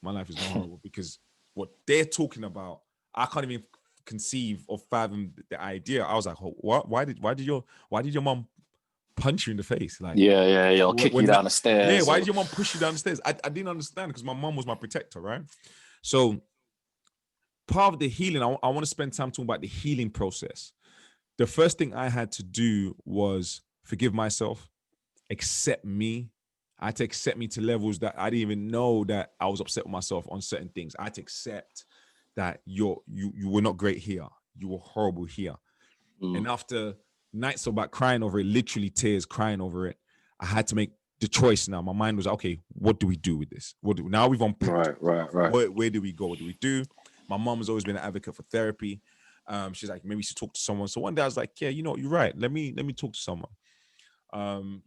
My life is not horrible, because what they're talking about, I can't even conceive or fathom the idea. I was like, oh, what? Why did your mom punch you in the face? Like, or kick you down the stairs. Yeah, why did your mom push you down the stairs? I didn't understand, because my mom was my protector, right? So part of the healing, I want to spend time talking about the healing process. The first thing I had to do was forgive myself, accept me. I had to accept me to levels that I didn't even know that I was upset with myself on certain things. I had to accept that you were not great here. You were horrible here. And after nights about crying over it, literally tears, crying over it, I had to make the choice now. My mind was, okay, what do we do with this? Now we've unpacked. Right. Where do we go? What do we do? My mom has always been an advocate for therapy. She's like, maybe you should talk to someone. So one day I was like, yeah, you know, you're right. Let me talk to someone.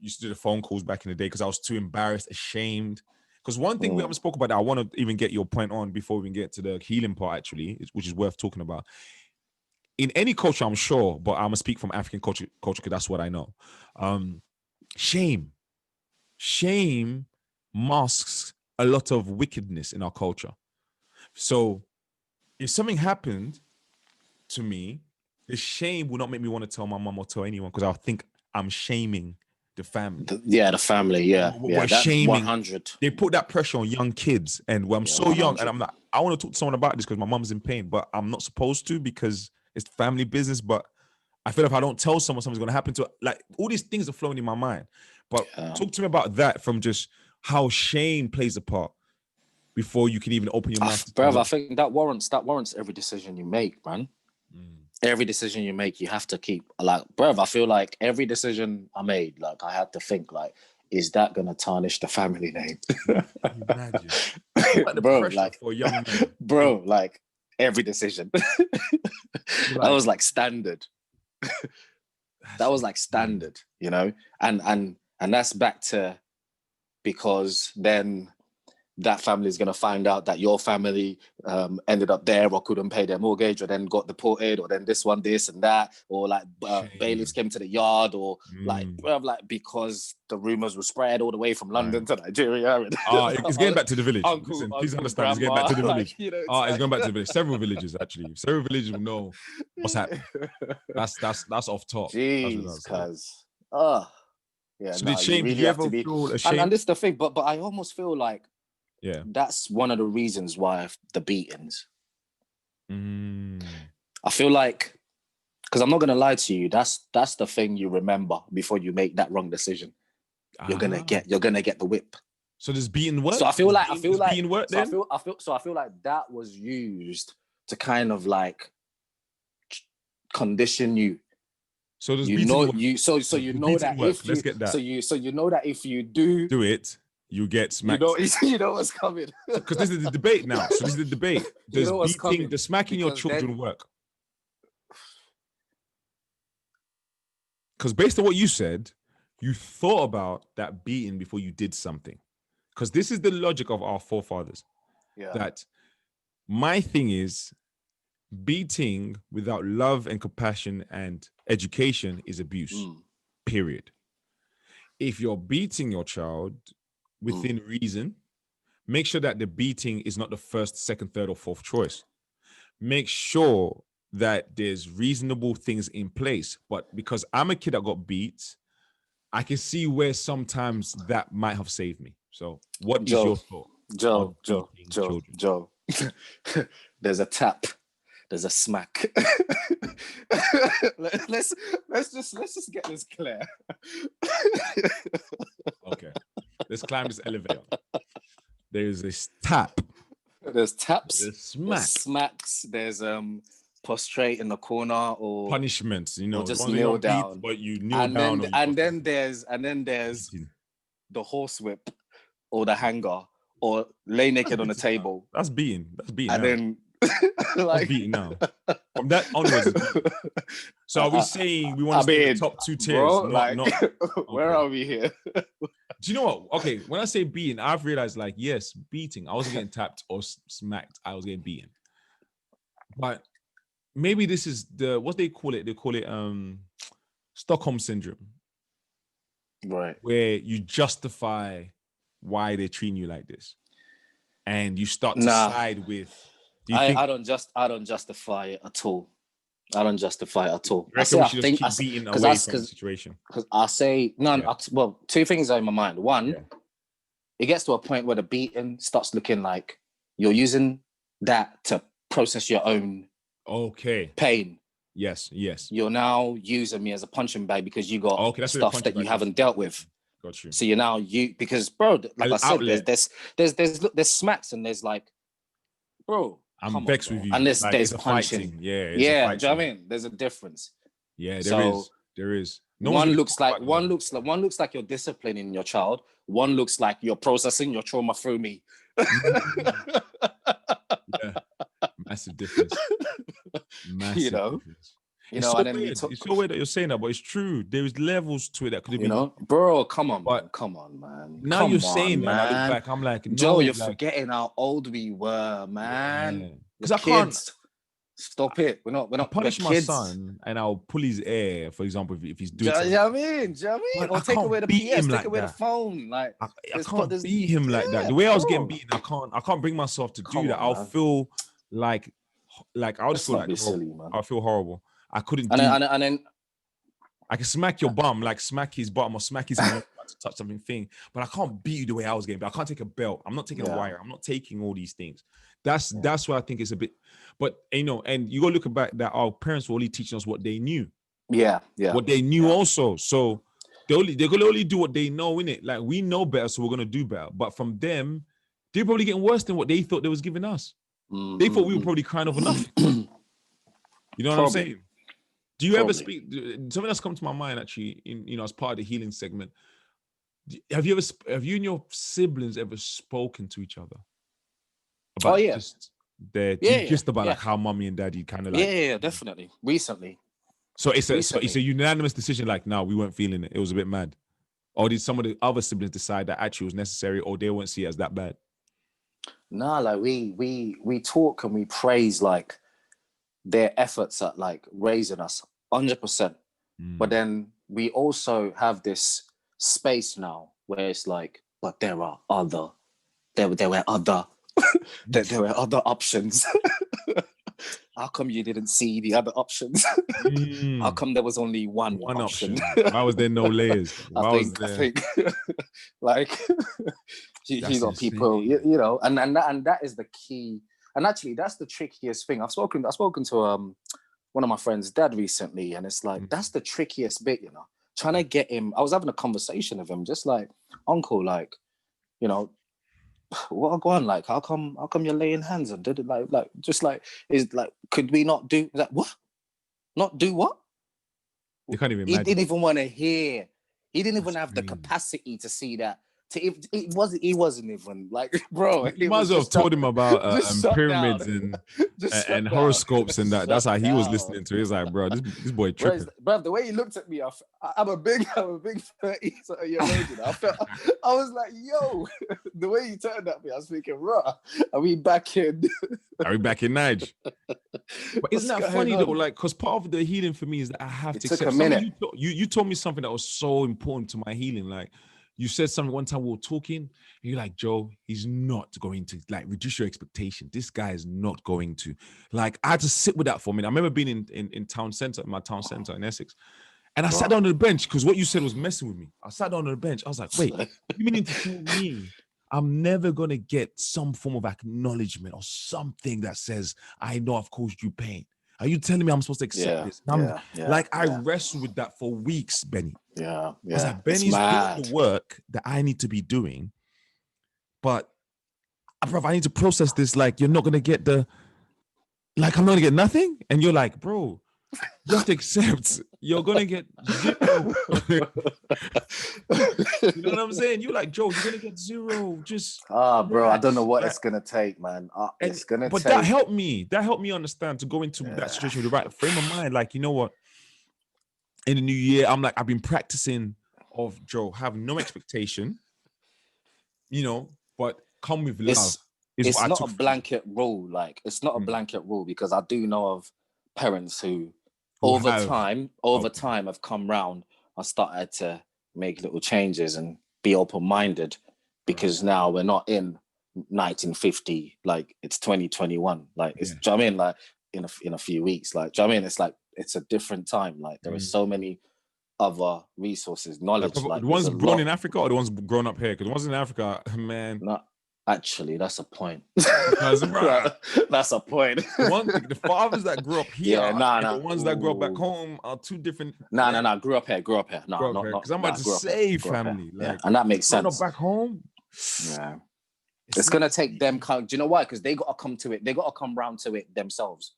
Used to do the phone calls back in the day because I was too embarrassed, ashamed. Because one thing we haven't spoke about that I want to even get your point on before we get to the healing part, actually, which is worth talking about. In any culture, I'm sure, but I'm going to speak from African culture because that's what I know. Shame masks a lot of wickedness in our culture. So if something happened to me, the shame will not make me want to tell my mom or tell anyone, because I'll think I'm shaming the family. The family. Yeah. We're that's shaming. 100. They put that pressure on young kids, and I'm so 100. young, and I'm like, I want to talk to someone about this because my mom's in pain, but I'm not supposed to because it's family business. But I feel if I don't tell someone, something's going to happen to it. Like, all these things are flowing in my mind. But talk to me about that, from just how shame plays a part before you can even open your mouth. Bro, I think that warrants every decision you make, man. Every decision you make, you have to keep, like, bro, I feel like every decision I made, like, I had to think, like, is that going to tarnish the family name? Imagine. Bro, like, for young men. Bro, like, every decision. That was like standard. That was like standard, you know? And that's back to, because then that family is going to find out that your family ended up there or couldn't pay their mortgage, or then got deported, or then this and that, or like bailiffs came to the yard, or like because the rumors were spread all the way from London to Nigeria. And it's getting back to the village. Listen, please understand, grandma, it's getting back to the village. Like, you know, it's going back to the village. Several villages, actually. Several villages will know what's happening. That's off top. Jeez, cuz. Yeah. So did shame? Did you ever feel ashamed? And this is the thing, but I almost feel like, that's one of the reasons why the beatings. I feel like, because I'm not gonna lie to you, that's the thing you remember before you make that wrong decision. You're gonna get the whip. So does beating work? So I feel like beating work then? I feel like that was used to kind of like condition you. So does you beating know work? So you know that work. if you, let's get that. So you know that if you do it, you get smacked. You know what's coming. Because this is the debate now. So this is the debate. Does does smacking your children work? Because based on what you said, you thought about that beating before you did something. Because this is the logic of our forefathers. Yeah. That my thing is, beating without love and compassion and education is abuse. Period. If you're beating your child within reason, make sure that the beating is not the first, second, third, or fourth choice. Make sure that there's reasonable things in place. But because I'm a kid that got beat, I can see where sometimes that might have saved me. So what is your thought? Joe. There's a tap. There's a smack. let's just get this clear. Okay. Let's climb this elevator. There's this tap. There's taps. There's smack. There's smacks. There's prostrate in the corner, or punishments. You know, or just kneel down. Beat, but you kneel down. And then there's the horsewhip, or the hanger, or lay naked on the table. That's beating. And then like beating now. From that onwards. So are we saying we want to stay in the top 2 tiers? Bro, where are we here? Do you know what? Okay, when I say beating, I've realized, like, yes, beating. I wasn't getting tapped or smacked. I was getting beaten. But maybe this is what they call it. They call it Stockholm syndrome. Right. Where you justify why they're treating you like this. And you start to side with. I don't justify it at all. I don't justify it at all. I think keep beating away from the situation. Because I say well, 2 things are in my mind. One, it gets to a point where the beating starts looking like you're using that to process your own pain. Yes. You're now using me as a punching bag because you got stuff that you haven't dealt with. Got you. So you're now because, bro, like I said, there's smacks and there's like, bro, I'm vexed with you. And there's punching. Yeah. Do you know what I mean? There's a difference. Yeah, there is. One looks like you're disciplining your child. One looks like you're processing your trauma through me. Yeah. Massive difference. Massive difference. You know, it's so weird that you're saying that, but it's true. There's levels to it that could have been. Bro, come on, man. Now you're saying that, I look back, I'm like, Joe, you're forgetting how old we were, man. Because I can't. Stop it. We're not punish we're my kids. son and I'll pull his ear, for example, if he's Do doing you something. know what I mean? Do you know what I mean? Or take away the PS, take away the phone. Like I can't beat him like that. The way I was getting beaten, I can't bring myself to do that. I'll feel like I'll just feel like silly, man. I'll feel horrible. I couldn't and then I can smack your bum, like smack his bum or smack his hand to touch something thing, but I can't beat you the way I was getting beat. I can't take a belt. I'm not taking a wire. I'm not taking all these things. That's why I think it's a bit, but you know, and you go look back that our parents were only teaching us what they knew. Yeah. What they knew also. So they could only do what they know, innit? Like we know better, so we're gonna do better. But from them, they're probably getting worse than what they thought they was giving us. Mm-hmm. They thought we were probably crying over nothing. You know what I'm saying? Do you ever speak? Something that's come to my mind actually, as part of the healing segment. Have you and your siblings ever spoken to each other about just about like how mommy and daddy kind of like? Yeah, definitely. Recently. So it's a unanimous decision. Like, no, we weren't feeling it. It was a bit mad. Or did some of the other siblings decide that actually was necessary, or they won't see it as that bad? Nah, like we talk and we praise like their efforts at like raising us 100%. But then we also have this space now where it's like, but there were other options. How come you didn't see the other options? How come there was only one option? Why was there no layers? I think like you got people, you know, and that is the key. And actually, that's the trickiest thing. I've spoken to one of my friends' dad recently, and it's like that's the trickiest bit, you know. Trying to get him. I was having a conversation with him, just like, uncle, like, you know, what go on? Like, how come you're laying hands on? Did it like just like is like? Could we not do that? What? Not do what? You can't even imagine. He didn't even want to hear. He didn't even have the capacity to see that. He wasn't even like, bro. You might as well have told him about pyramids and horoscopes and that. That's how he was listening to it. He's like, bro, this boy tripping. Bro, the way he looked at me, I'm a big 30-year-old. I was like, yo, the way he turned at me, I was thinking, raw. Are we back in Nige? But isn't that funny though? Like, because part of the healing for me is that I have to accept. A minute. You told me something that was so important to my healing, like. You said something one time we were talking, and you're like, Joe, he's not going to, like, reduce your expectation. This guy is not going to. Like, I had to sit with that for a minute. I remember being in town center, my town center in Essex, and I sat down on the bench because what you said was messing with me. I sat down on the bench. I was like, wait, you meaning to tell me I'm never going to get some form of acknowledgement or something that says, I know I've caused you pain? Are you telling me I'm supposed to accept this? I wrestled with that for weeks, Benny. Yeah. I was like, Benny's doing the work that I need to be doing, but bro, I need to process this. Like, you're not gonna get I'm not gonna get nothing. And you're like, bro, you have to accept you're gonna get zero. You know what I'm saying? You're like, Joe, you're gonna get zero. Just bro, I don't know what it's gonna take, man. But that helped me. That helped me understand to go into that situation with the right frame of mind. Like, you know what? In the new year, I'm like, I've been practicing of Joe, have no expectation, you know, but come with love. It's not a blanket rule. Like, it's not a blanket rule, because I do know of parents who over time have come round and started to make little changes and be open-minded, because now we're not in 1950, like it's 2021. Like, it's, do you know what I mean? Like, in a few weeks, like, do you know what I mean? It's like, it's a different time. Like, there are so many other resources, knowledge. Like, the ones born in Africa or the ones grown up here? Because the ones in Africa, man. No, actually, that's a point. That's a point. The fathers that grew up here, the ones that grew up back home are two different. No. Grew up here. No, not because I'm about to say family. Like, and that makes sense. Back home. Yeah. It's gonna take them. Do you know why? Because they gotta come to it. They gotta come round to it themselves.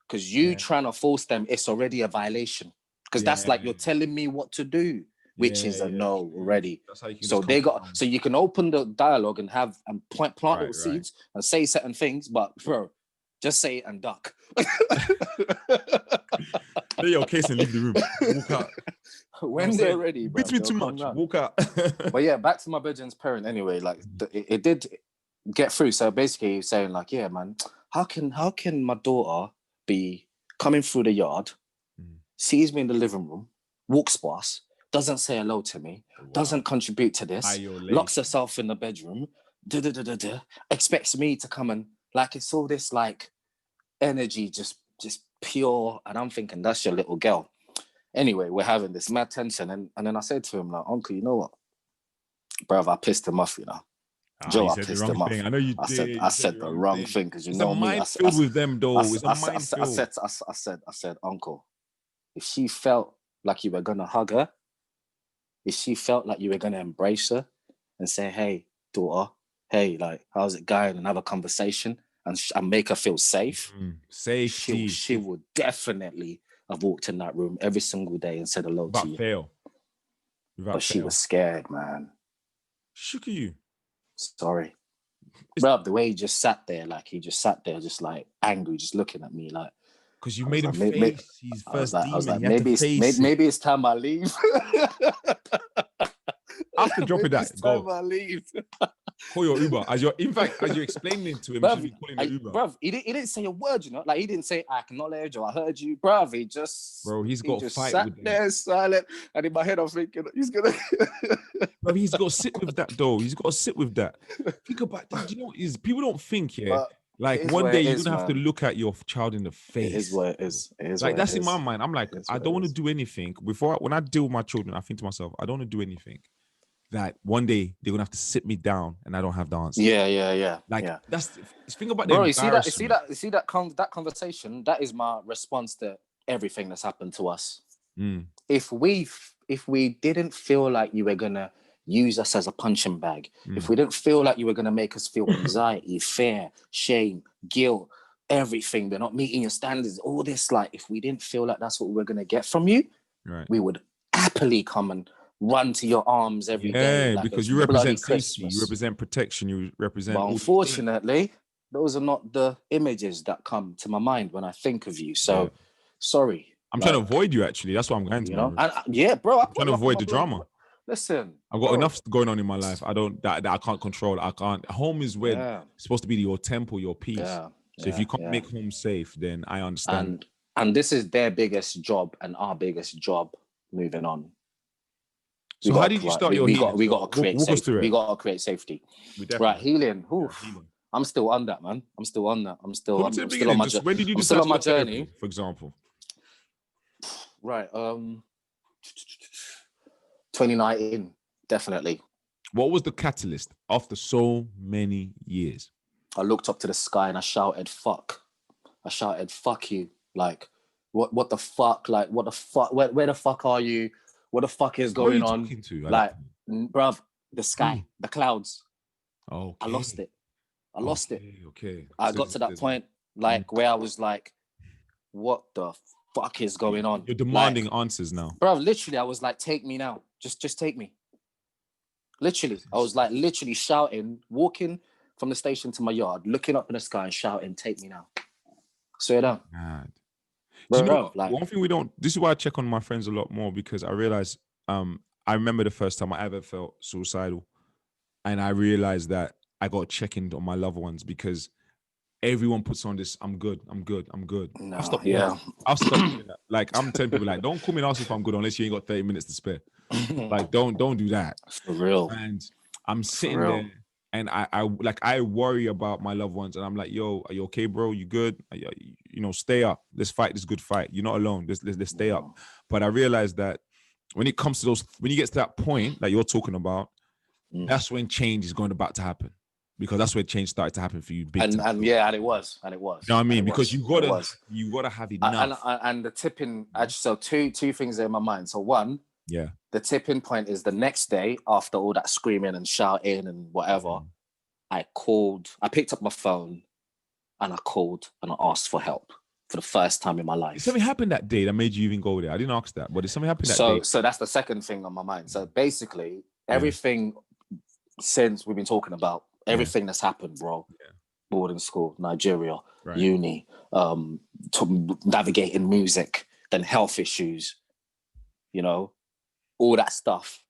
Because you trying to force them, it's already a viation. Because that's like, you're telling me what to do, which is a no already. So they got. So you can open the dialogue and have plant little seeds and say certain things, but bro, just say it and duck. Lay your case and leave the room. Walk out. When they're ready, bro, beats me too much. Walk out. But yeah, back to my bedroom's parent anyway. Like, it did get through. So basically, he was saying like, yeah, man, how can my daughter be coming through the yard, sees me in the living room, walks past, doesn't say hello to me, doesn't contribute to this, locks herself in the bedroom, expects me to come and like it's all this like energy, just pure. And I'm thinking, that's your little girl. Anyway, we're having this mad tension, and then I said to him, like, uncle, you know what, bruv, I pissed him off, you know. Joe, I pissed him off. I know you did. I said the wrong thing because you know me. It's a minefield with them, though. It's a minefield. I said, uncle, if she felt like you were gonna hug her, if she felt like you were gonna embrace her and say, hey, daughter, hey, like, how's it going, and have a conversation and make her feel safe, safety, she would definitely have walked in that room every single day and said hello to you. But she was scared, man. Shook at you. Sorry. Bro, the way he just sat there, just like angry, just looking at me like. Because you made him face his first demon. I was like, maybe it's time I leave. After dropping that, go. I leave. Call your Uber. As you're explaining it to him, bruv, you should be calling the Uber. Bruv, he didn't say a word, you know. Like, he didn't say, I acknowledge or I heard you. Bruv, he's got to fight sat with him. there silent. And in my head, I'm thinking, he's going to... Bruv, he's got to sit with that, though. He's got to sit with that. Think about that. Do you know what is? People don't think, like, one day you're going to have to look at your child in the face. It is what it is. Like, that's in my mind. I'm like, I don't want to do anything. When I deal with my children, I think to myself, I don't want to do anything that one day they're gonna have to sit me down and I don't have the answer. Yeah. Like that's think about bro. You see that conversation. That is my response to everything that's happened to us. If we didn't feel like you were gonna use us as a punching bag, if we didn't feel like you were gonna make us feel anxiety, fear, shame, guilt, everything, we're not meeting your standards, all this, like, if we didn't feel like that's what we were gonna get from you, we would happily come and run to your arms every day. Like, because you represent safety, you represent protection, you represent. But unfortunately, those are not the images that come to my mind when I think of you. So, sorry. I'm trying to avoid you. Actually, that's what I'm going to. You know, and bro, I'm trying to avoid the drama. Listen, I've got enough going on in my life. That I can't control. I can't. Home is where it's supposed to be your temple, your peace. So if you can't make home safe, then I understand. And this is their biggest job and our biggest job. Moving on. So how did you start your healing? We got to create safety. We got to create safety. Right, healing. Healing. I'm still on that, man. I'm still on that. I'm still on my journey. When did you decide my journey? For example. Right. 2019, definitely. What was the catalyst after so many years? I looked up to the sky and I shouted, "Fuck!" I shouted, "Fuck you!" Like, what the fuck? Like, what the fuck? Where the fuck are you? What the fuck is going on? Like, bruv, the sky, the clouds. Oh, I lost it. Okay. I got to that point, like, where I was like, what the fuck is going on? You're demanding answers now. Bruv, literally, I was like, take me now. Just take me. Literally. I was like literally shouting, walking from the station to my yard, looking up in the sky and shouting, take me now. Swear down. God. Bro, one thing we don't, this is why I check on my friends a lot more, because I realize, I remember the first time I ever felt suicidal, and I realized that I got to check in on my loved ones, because everyone puts on this, I'm good. No, I've stopped doing that. Like, I'm telling people, like, don't call me and ask if I'm good unless you ain't got 30 minutes to spare. Like, don't do that. For real. And I'm sitting there, and I worry about my loved ones, and I'm like, yo, are you okay, bro? You good? You know, stay up. Let's fight this good fight. You're not alone. Let's stay up. But I realized that when it comes to those, when you get to that point that you're talking about, that's when change is about to happen, because that's where change started to happen for you. And it was. You know what I mean? Because you gotta have enough. And the tipping. So two things are in my mind. So one. Yeah. The tipping point is the next day, after all that screaming and shouting and whatever, I picked up my phone and I called and I asked for help for the first time in my life. Did something happened that day that made you even go there? I didn't ask that, but did something happen that day? So that's the second thing on my mind. So basically, everything since we've been talking about, everything that's happened, bro. Yeah. Boarding school, Nigeria, uni, navigating music, then health issues, you know, all that stuff,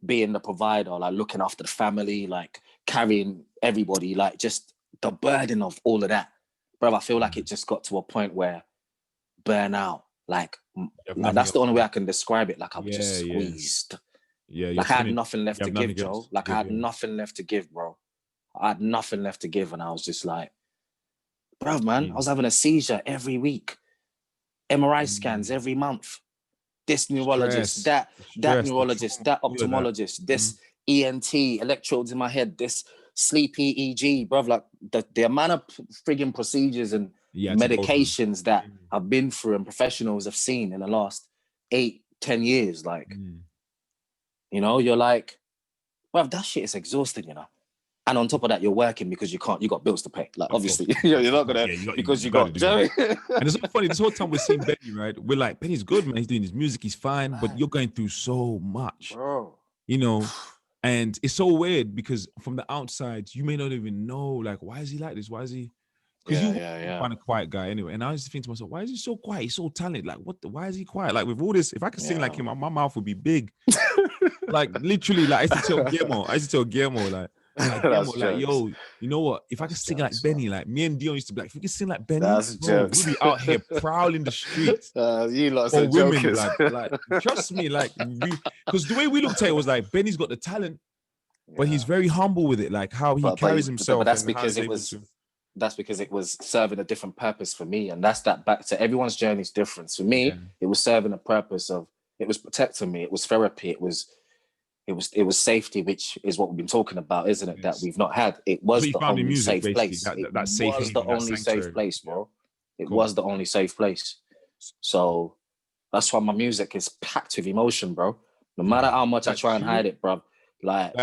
being the provider, like looking after the family, like carrying everybody, like just the burden of all of that. bro, I feel like it just got to a point where burnout, like that's the only way I can describe it. Like I was just squeezed. Yeah, like I had nothing left to give, Joe. Like I had nothing left to give, bro. I had nothing left to give, and I was just like, bro, man, I was having a seizure every week, MRI scans every month. This neurologist, that neurologist, that ophthalmologist, this ENT, electrodes in my head, this sleep EEG, bro. Like the amount of frigging procedures and medications that I've been through and professionals have seen in the last 8-10 years, like, you know, you're like, well, that shit is exhausting, you know. And on top of that, you're working because you got bills to pay. Like, obviously, you're not gonna because you got. And it's so funny. This whole time we're seeing Benny, right? We're like, Benny's good, man. He's doing his music. He's fine, but you're going through so much, bro. You know, and it's so weird because from the outside, you may not even know, like, why is he like this? Why is he? Because you find a quiet guy anyway. And I was just thinking to myself, why is he so quiet? He's so talented. Like, why is he quiet? Like, with all this, if I could sing like him, my mouth would be big. Like, literally, like, I used to tell Guillermo, like, yo, you know what? If I could sing like Benny, like me and Dion used to be like, if we could sing like Benny, bro, we'd be out here prowling the streets. You lots for of women, jokers. like, trust me, like, because the way we looked at it was like, Benny's got the talent, but he's very humble with it, like how he carries himself. But that's because it was serving a different purpose for me, and that's that back to everyone's journey is different. For me, it was serving a purpose of, it was protecting me, it was therapy, it was safety, which is what we've been talking about, isn't it? That we've not had. It was the only safe place. It was the only safe place, bro. It was the only safe place. So that's why my music is packed with emotion, bro. No matter how much I try and hide it, bro. Like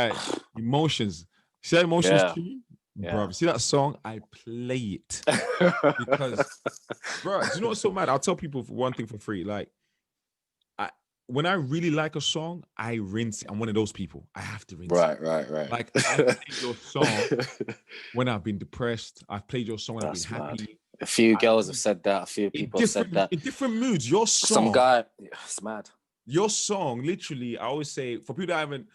emotions. See that emotions to you? Bro, see that song? I play it. Because, bro, do you know what's so mad? I'll tell people one thing for free. Like, when I really like a song, I rinse it. I'm one of those people. I have to rinse it. Right. Like, I played your song when I've been depressed. I've played your song when I've been happy. A few girls have said that. A few people have said that. In different moods. Your song. Some guy, it's mad. Your song, literally, I always say, for people that haven't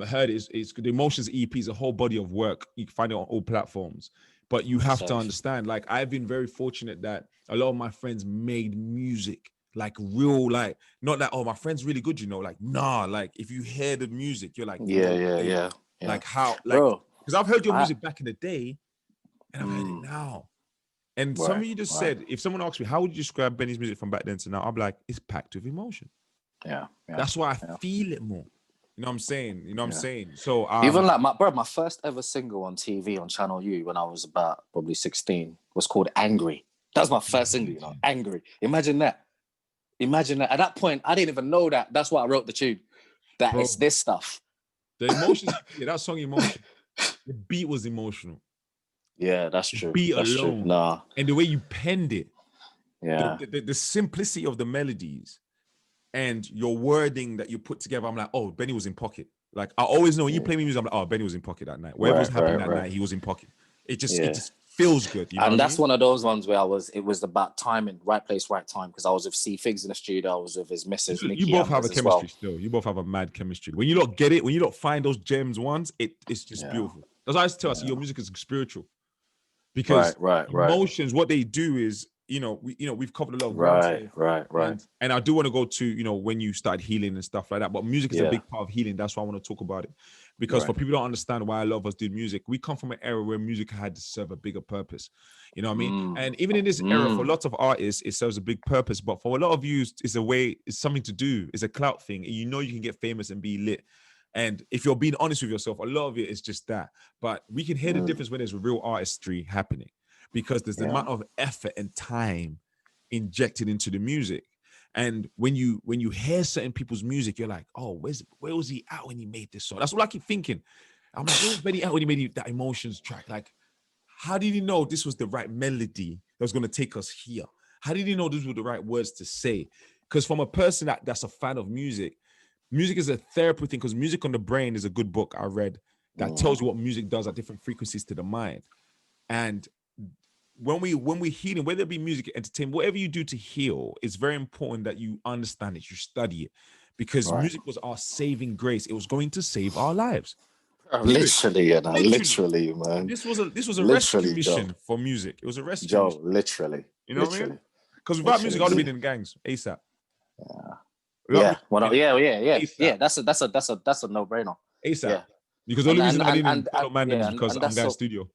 heard it, it's the Emotions EP is a whole body of work. You can find it on all platforms. But you have to understand, like, I've been very fortunate that a lot of my friends made music. Like real, like not like, oh, my friend's really good, you know, like nah, like if you hear the music, you're like, yeah. Like how, like, because I've heard your music back in the day, and I've heard it now. And some of you just said, if someone asks me, how would you describe Benny's music from back then to now? I'm like, it's packed with emotion. Yeah. That's why I feel it more. You know what I'm saying? You know what I'm saying? So even like my first ever single on TV on Channel U when I was about probably 16 was called Angry. That was my first single, you know, Angry. Imagine that. At that point, I didn't even know that. That's why I wrote the tune. That it's this stuff. The emotions, that song, Emotion. The beat was emotional. Yeah, that's true. The beat that's alone. True. Nah. And the way you penned it. Yeah. The simplicity of the melodies and your wording that you put together. I'm like, oh, Benny was in pocket. Like, I always know when you play me music, I'm like, oh, Benny was in pocket that night. Whatever was happening that night, he was in pocket. It just feels good. You know and that's one of those ones where it was about timing, right place, right time. Because I was with C Figs in the studio, I was with his missus. You both have a chemistry still. You both have a mad chemistry. When you don't get it, when you don't find those gems once, it's just beautiful. That's why I tell us your music is spiritual. Because emotions, what they do is, we've covered a lot of ground. Right. And I do want to go to, when you started healing and stuff like that. But music is a big part of healing. That's why I want to talk about it. Because for people who don't understand why a lot of us do music, we come from an era where music had to serve a bigger purpose. You know what I mean? And even in this era, for lots of artists, it serves a big purpose. But for a lot of you, it's something to do. It's a clout thing. You know you can get famous and be lit. And if you're being honest with yourself, a lot of it is just that. But we can hear the difference when there's real artistry happening. Because there's the amount of effort and time injected into the music. And when you hear certain people's music, you're like, oh, where was he at when he made this song? That's what I keep thinking. I'm like, where was Benny at when he made that Emotions track? Like, how did he know this was the right melody that was going to take us here? How did he know these were the right words to say? Because from a person that's a fan of music is a therapy thing, because Music on the Brain is a good book I read that tells you what music does at different frequencies to the mind. And when we healing, whether it be music, entertainment, whatever you do to heal, it's very important that you understand it, you study it, because music was our saving grace. It was going to save our lives. Literally, you know, literally, man. This was a Literally, rescue mission for music. It was a rescue Joe, mission. literally. You know what I mean? Because without music, I would have been in gangs ASAP. Yeah. Yeah. That's a no-brainer. ASAP. Yeah. Because the only reason I didn't follow Mandem is because I'm going studio.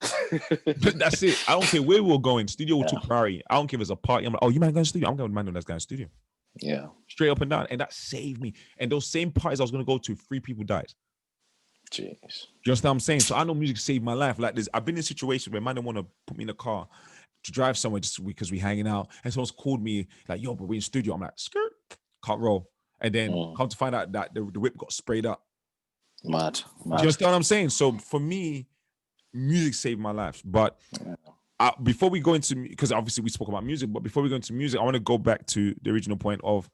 That's it. I don't care where we're going. Studio will took priority. I don't care if it's a party. I'm like, oh, you man going to studio? I'm going with Mandem that's going to studio. Yeah. Straight up and down. And that saved me. And those same parties I was going to go to, 3 people died. Jeez. You understand what I'm saying? So I know music saved my life. Like this, I've been in situations where man don't want to put me in a car to drive somewhere just because we hanging out. And someone's called me like, yo, but we're in studio. I'm like, skirt, can't roll. And then come to find out that the whip got sprayed up. Mad. Do you understand what I'm saying? So for me, music saved my life. But before we go into, because obviously we spoke about music, but before we go into music, I want to go back to the original point of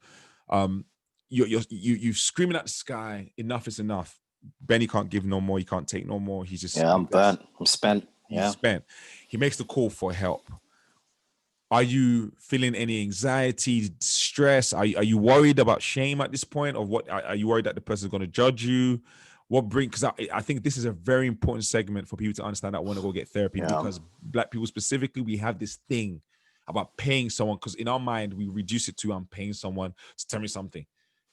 you screaming at the sky, enough is enough. Benny can't give no more. He can't take no more. He's just I'm burnt. I'm spent. He's spent. He makes the call for help. Are you feeling any anxiety, stress? Are you worried about shame at this point? Or what? Are you worried that the person's going to judge you? Because I think this is a very important segment for people to understand that want to go get therapy, because Black people specifically, we have this thing about paying someone, because in our mind, we reduce it to I'm paying someone to tell me something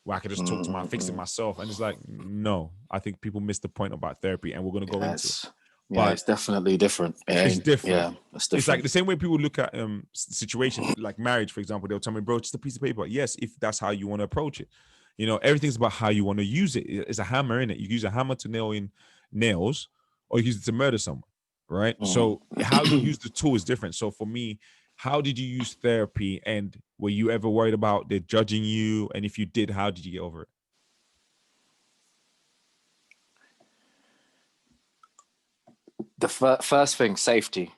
where I could just talk to my fix it myself. And it's like, no, I think people miss the point about therapy, and we're going to go into it. But it's definitely different. It's different. Yeah, it's different. It's like the same way people look at situations like marriage, for example. They'll tell me, bro, just a piece of paper. Yes, if that's how you want to approach it. You know, everything's about how you want to use it. It's a hammer, in it. You use a hammer to nail in nails, or you use it to murder someone, right? So how you use the tool is different. So for me, how did you use therapy, and were you ever worried about they judging you? And if you did, how did you get over it? The first thing, safety.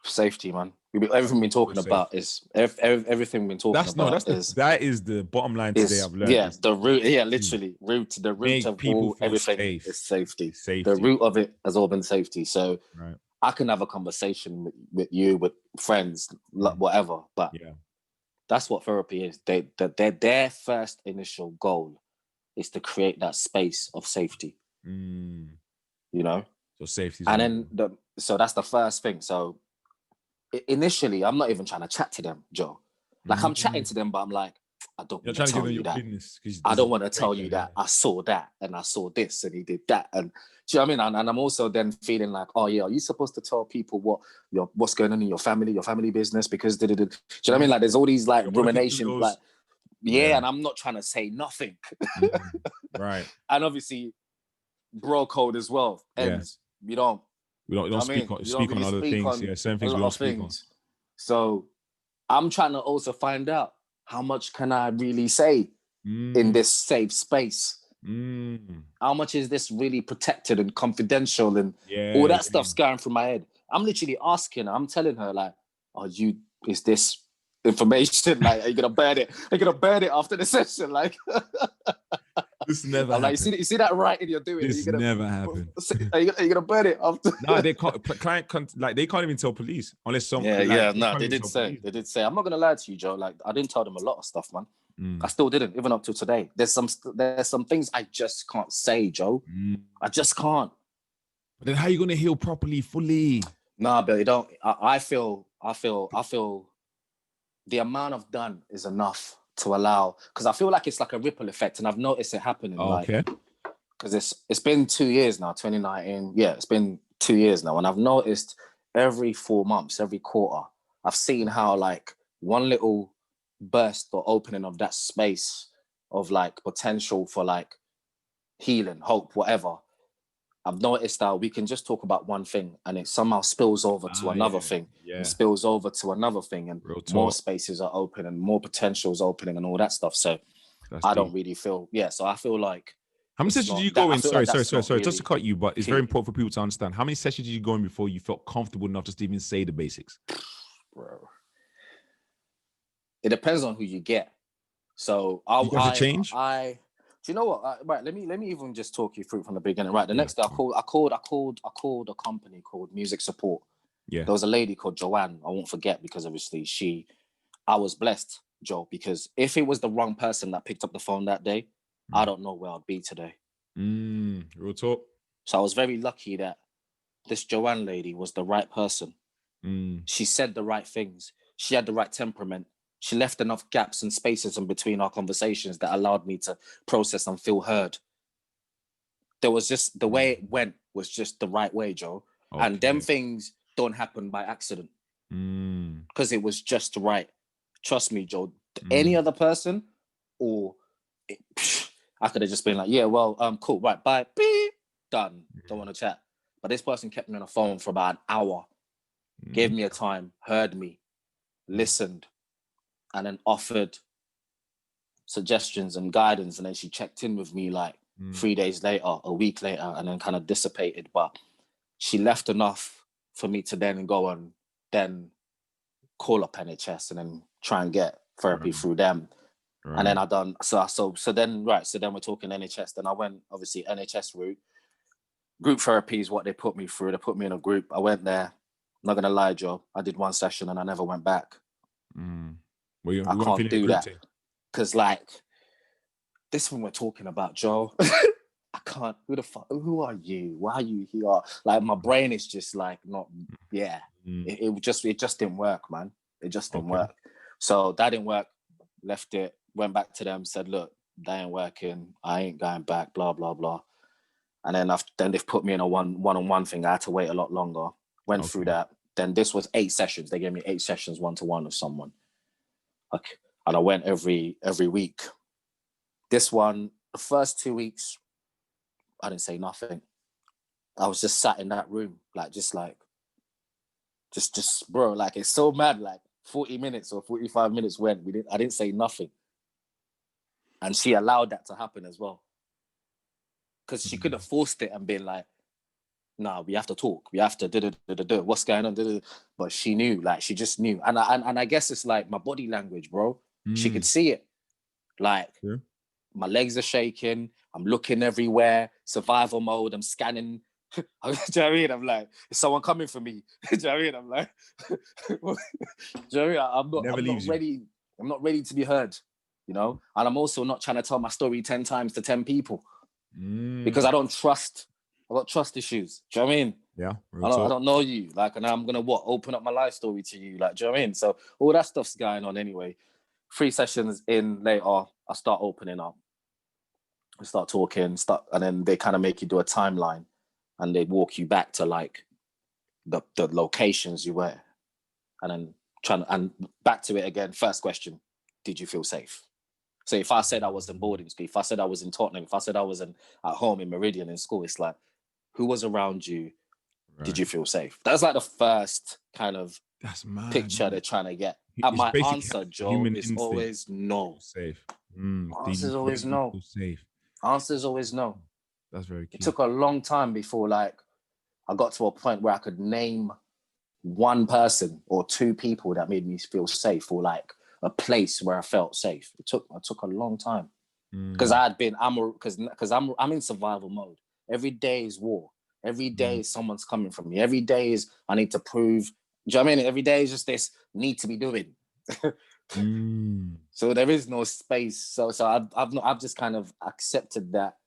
Safety, man. Everything we've been talking about is everything we've been talking about. That is the bottom line today. I've learned. Yeah, the root. Yeah, literally, the root of all everything safe. Is safety. The root of it has all been safety. So I can have a conversation with you, with friends, whatever. But that's what therapy is. Their first initial goal is to create that space of safety. You know. So safety. And then so that's the first thing. So initially, I'm not even trying to chat to them, Joe. Like I'm chatting to them, but I'm like, I don't want to tell you that. I don't want to tell you that I saw that and I saw this and he did that. And do you know what I mean? And I'm also then feeling like, oh yeah, are you supposed to tell people what's going on in your family business? Because do you know what I mean? Like there's all these like ruminations, like and I'm not trying to say nothing. Right. And obviously, bro code as well. And we don't speak on other things. Yeah, certain things we don't speak on. So I'm trying to also find out how much can I really say in this safe space. How much is this really protected and confidential, and all that stuff's going through my head. I'm literally asking her, I'm telling her like, is this information, like, are you gonna burn it? Are you gonna burn it after the session? Like this never happened. Like, you see that writing you're doing? This never happened. Are you gonna burn it after? No, they can't. Like they can't even tell police unless some. They did say. They did say. I'm not gonna lie to you, Joe. Like I didn't tell them a lot of stuff, man. I still didn't, even up to today. There's some things I just can't say, Joe. I just can't. But then how are you gonna heal properly, fully? Nah, but you don't. I feel the amount I've done is enough to allow, because I feel like it's like a ripple effect, and I've noticed it happening. Okay. Because it's been 2 years now, 2019. Yeah, it's been 2 years now, and I've noticed every 4 months, every quarter, I've seen how like one little burst or opening of that space of like potential for like healing, hope, whatever. I've noticed that we can just talk about one thing and it somehow spills over to another thing, and spills over to another thing, and more spaces are open and more potentials opening and all that stuff. So I don't really feel, so I feel like. How many sessions did you go in? Sorry, just to cut you, but it's very important for people to understand. How many sessions did you go in before you felt comfortable enough just to even say the basics? Bro, it depends on who you get. So change? Do you know what? Right, let me even just talk you through from the beginning. Right, the next day I called a company called Music Support. Yeah, there was a lady called Joanne. I won't forget, because obviously I was blessed, Joe. Because if it was the wrong person that picked up the phone that day, I don't know where I'd be today. Real talk. So I was very lucky that this Joanne lady was the right person. She said the right things. She had the right temperament. She left enough gaps and spaces in between our conversations that allowed me to process and feel heard. There was just, the way it went was just the right way, Joe. Okay. And them things don't happen by accident. Because it was just right. Trust me, Joe. Any other person, or I could have just been like, yeah, well, cool, right, bye, beep, done. Don't want to chat. But this person kept me on the phone for about an hour, gave me a time, heard me, listened, and then offered suggestions and guidance. And then she checked in with me like 3 days later, a week later, and then kind of dissipated. But she left enough for me to then go and then call up NHS and then try and get therapy through them. Right. And then I done, so then we're talking NHS. Then I went, obviously, NHS route. Group therapy is what they put me through. They put me in a group. I went there. I'm not going to lie, Joe. I did one session and I never went back. Well, I can't do that. Because, like, this one we're talking about, Joe. I can't. Who the fuck? Who are you? Why are you here? Like, my brain is just like not. Yeah. It just didn't work, man. It just didn't work. So that didn't work. Left it. Went back to them. Said, look, that ain't working. I ain't going back. Blah blah blah. And then they've put me in a one-on-one thing. I had to wait a lot longer. Went through that. Then this was 8 sessions. They gave me 8 sessions one-to-one with someone. Okay. And I went every week. This one, the first 2 weeks, I didn't say nothing. I was just sat in that room, just bro, like, it's so mad. Like 40 minutes or 45 minutes went. I didn't say nothing. And she allowed that to happen as well. Because she could have forced it and been like, nah, we have to talk. We have to do. What's going on? But she knew, like, she just knew. And I guess it's like my body language, bro. She could see it. Like, my legs are shaking. I'm looking everywhere. Survival mode. I'm scanning. Do you know what I mean? I'm like, is someone coming for me? Do you know what I mean? I'm like, do you know what I mean? I'm not ready. I'm not ready to be heard, you know? And I'm also not trying to tell my story 10 times to 10 people. Because I don't trust. I've got trust issues. Do you know what I mean? Yeah. I don't know you. Like, and I'm going to open up my life story to you. Like, do you know what I mean? So all that stuff's going on anyway. 3 sessions in later, I start opening up. I start talking, and then they kind of make you do a timeline and they walk you back to like the locations you were. And then back to it again. First question, did you feel safe? So if I said I was in boarding school, if I said I was in Tottenham, if I said I was at home in Meridian in school, it's like, who was around you? Right. Did you feel safe? That's like the first kind of picture they're trying to get. And my answer, Joe, is always no. Safe. Answer is always no. Safe. Answer is always no. That's very key. It took a long time before, like, I got to a point where I could name one person or 2 people that made me feel safe, or like a place where I felt safe. It took a long time because I'm in survival mode. Every day is war. Every day is someone's coming from me. Every day is I need to prove. Do you know what I mean? Every day is just this need to be doing. So there is no space. So I've just kind of accepted that.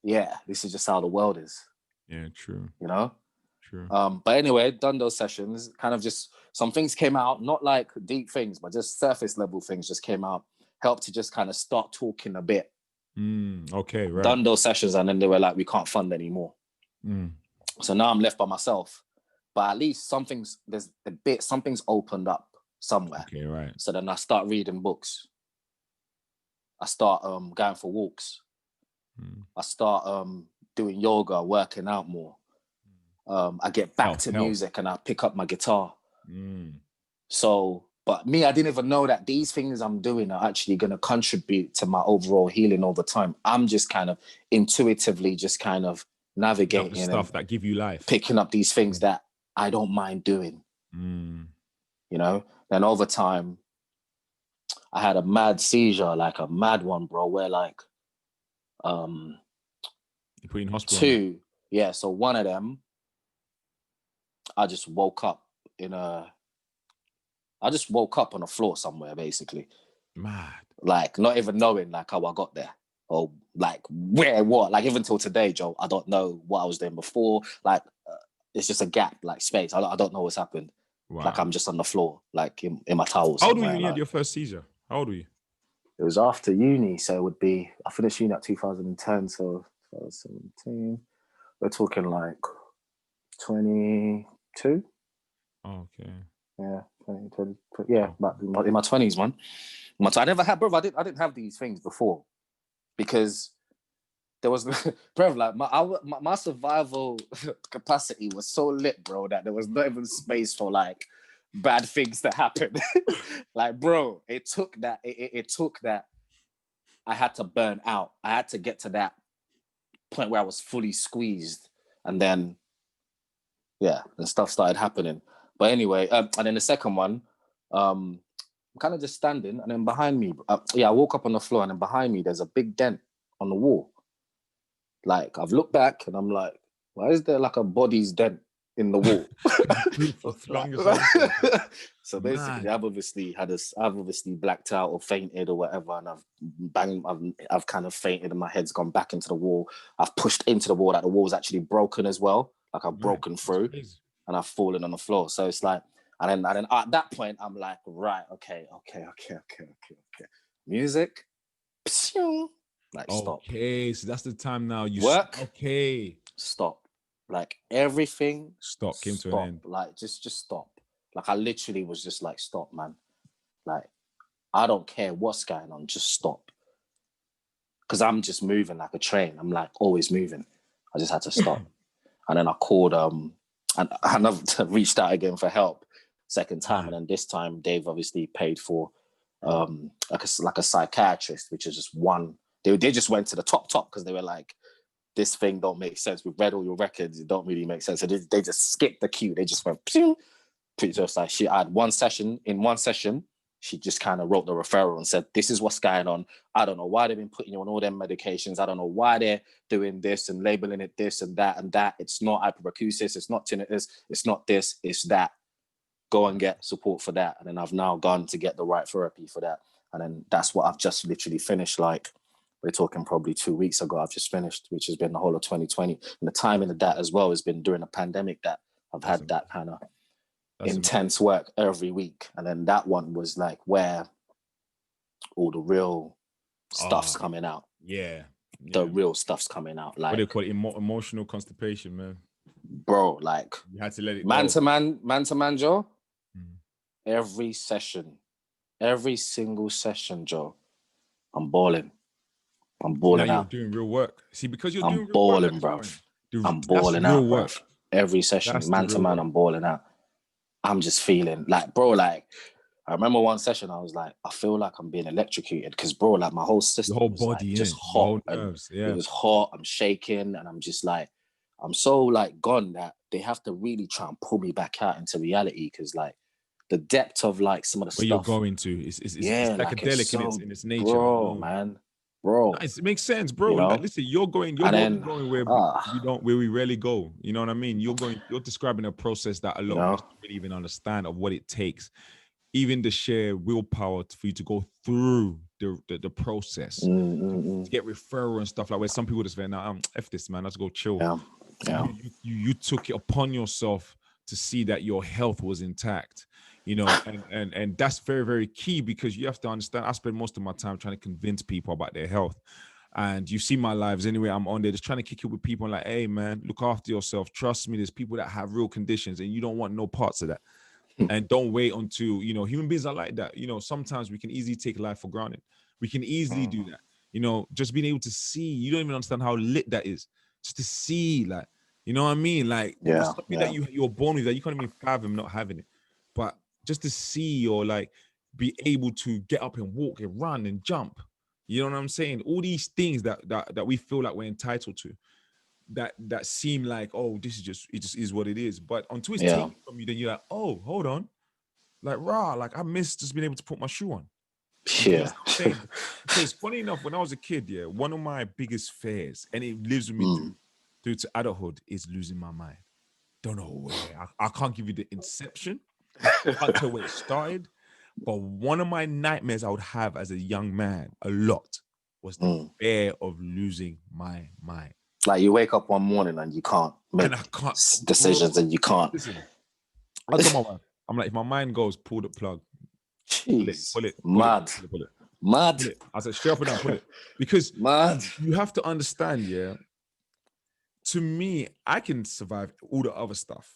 Yeah, this is just how the world is. Yeah, true. You know. True. But anyway, done those sessions. Kind of just some things came out, not like deep things, but just surface level things just came out. Helped to just kind of start talking a bit. Okay, right. Done those sessions, and then they were like, we can't fund anymore. So now I'm left by myself. But at least something's opened up somewhere. Okay, right. So then I start reading books. I start going for walks. I start doing yoga, working out more. I get back to music and I pick up my guitar. So, but me, I didn't even know that these things I'm doing are actually going to contribute to my overall healing over time. I'm just kind of intuitively just kind of navigating the stuff that give you life, picking up these things that I don't mind doing. You know, then over time, I had a mad seizure, like a mad one, bro, where like, you put in hospital. 2, yeah. So one of them, I just woke up on the floor somewhere, basically. Mad. Like, not even knowing like how I got there. or like where, what, like even till today, Joe, I don't know what I was doing before. Like it's just a gap, like space. I don't know what's happened. Wow. Like I'm just on the floor, like in my towel. How old were you when you had your first seizure? How old were you? It was after uni, so it would be, I finished uni at 2010, so 2017. We're talking like 22. Oh, okay. Yeah, 20, yeah, but in my 20s, man. I never had, bro. I didn't have these things before because there was, bro, like my survival capacity was so lit, bro, that there was not even space for like bad things to happen. Like, bro, it took that I had to burn out. I had to get to that point where I was fully squeezed, and then and stuff started happening. But anyway, and then the second one, I'm kind of just standing, and then behind me, I woke up on the floor, and then behind me, there's a big dent on the wall. Like, I've looked back, and I'm like, why is there like a body's dent in the wall? So basically, I've obviously blacked out or fainted or whatever, and I've kind of fainted, and my head's gone back into the wall. I've pushed into the wall, like the wall's actually broken as well. Like I've broken through, and I've fallen on the floor. So it's like, and then at that point, I'm like, right, okay. Music, like stop. Okay, so that's the time now. You work. Okay, stop. Like everything came to an end. Like just stop. Like I literally was just like, stop, man. Like I don't care what's going on, just stop. Because I'm just moving like a train. I'm like always moving. I just had to stop. And then I called and I've reached out again for help second time. And then this time Dave obviously paid for like a psychiatrist, which is just one. They just went to the top because they were like, this thing don't make sense. We've read all your records. It don't really make sense. So they just skipped the queue. They just went, just like, she had one session. In one session, she just kind of wrote the referral and said, this is what's going on. I don't know why they've been putting you on all them medications. I don't know why they're doing this and labeling it this and that and that. It's not hyperacusis. It's not tinnitus. It's not this. It's that. Go and get support for that. And then I've now gone to get the right therapy for that. And then that's what I've just literally finished. Like, we're talking probably 2 weeks ago, I've just finished, which has been the whole of 2020. And the timing of that as well has been during a pandemic that I've had that kind of intense work every week. And then that one was like where all the real stuff's coming out. Yeah. The real stuff's coming out. Like, what do you call it? Emotional constipation, man. Bro, like, you had to let it man to man, Joe. Every single session, Joe, I'm balling out. You're doing real work. See, because you're doing real work, bruv. I'm balling out, bruv. Every session, man to man, I'm balling out. I'm just feeling like, bro, like, I remember one session, I was like, I feel like I'm being electrocuted because, bro, like my whole system, the whole body, like, just hot. Nerves, It was hot. I'm shaking, and I'm just like, I'm so like gone that they have to really try and pull me back out into reality because, like, the depth of like some of the where stuff you're going to is psychedelic in its nature, bro, man. Bro, nice. It makes sense, bro. You know? Like, listen, you're going where we rarely go. You know what I mean? You're describing a process that a lot of us don't really even understand of what it takes. Even the sheer willpower for you to go through the process, to get referral and stuff like where some people just say, "Nah, F this, man. Let's go chill." Yeah. You took it upon yourself to see that your health was intact. You know, and that's very, very key because you have to understand, I spend most of my time trying to convince people about their health. And you see my lives anyway, I'm on there just trying to kick it with people like, hey, man, look after yourself. Trust me, there's people that have real conditions and you don't want no parts of that. And don't wait until, human beings are like that. Sometimes we can easily take life for granted. We can easily do that. Just being able to see, you don't even understand how lit that is. Just to see, like, you know what I mean? Like, something that you're born with that you can't even fathom not having it. But just to see or like be able to get up and walk and run and jump, you know what I'm saying? All these things that we feel like we're entitled to, that seem like, oh, this is it just is what it is. But until it's taken from you, then you're like, oh, hold on, like like I miss just being able to put my shoe on. Yeah. Because funny enough, when I was a kid, one of my biggest fears, and it lives with me through to adulthood, is losing my mind. Don't know where. I can't give you the inception. I can't tell where it started, but one of my nightmares I would have as a young man a lot was the fear of losing my mind. Like you wake up one morning and you can't make decisions, and you can't. Listen, I told my wife, I'm like, if my mind goes, pull the plug. Jeez, pull it. Mad. I said, straight up and down, pull it. Because mad. You have to understand, yeah. To me, I can survive all the other stuff.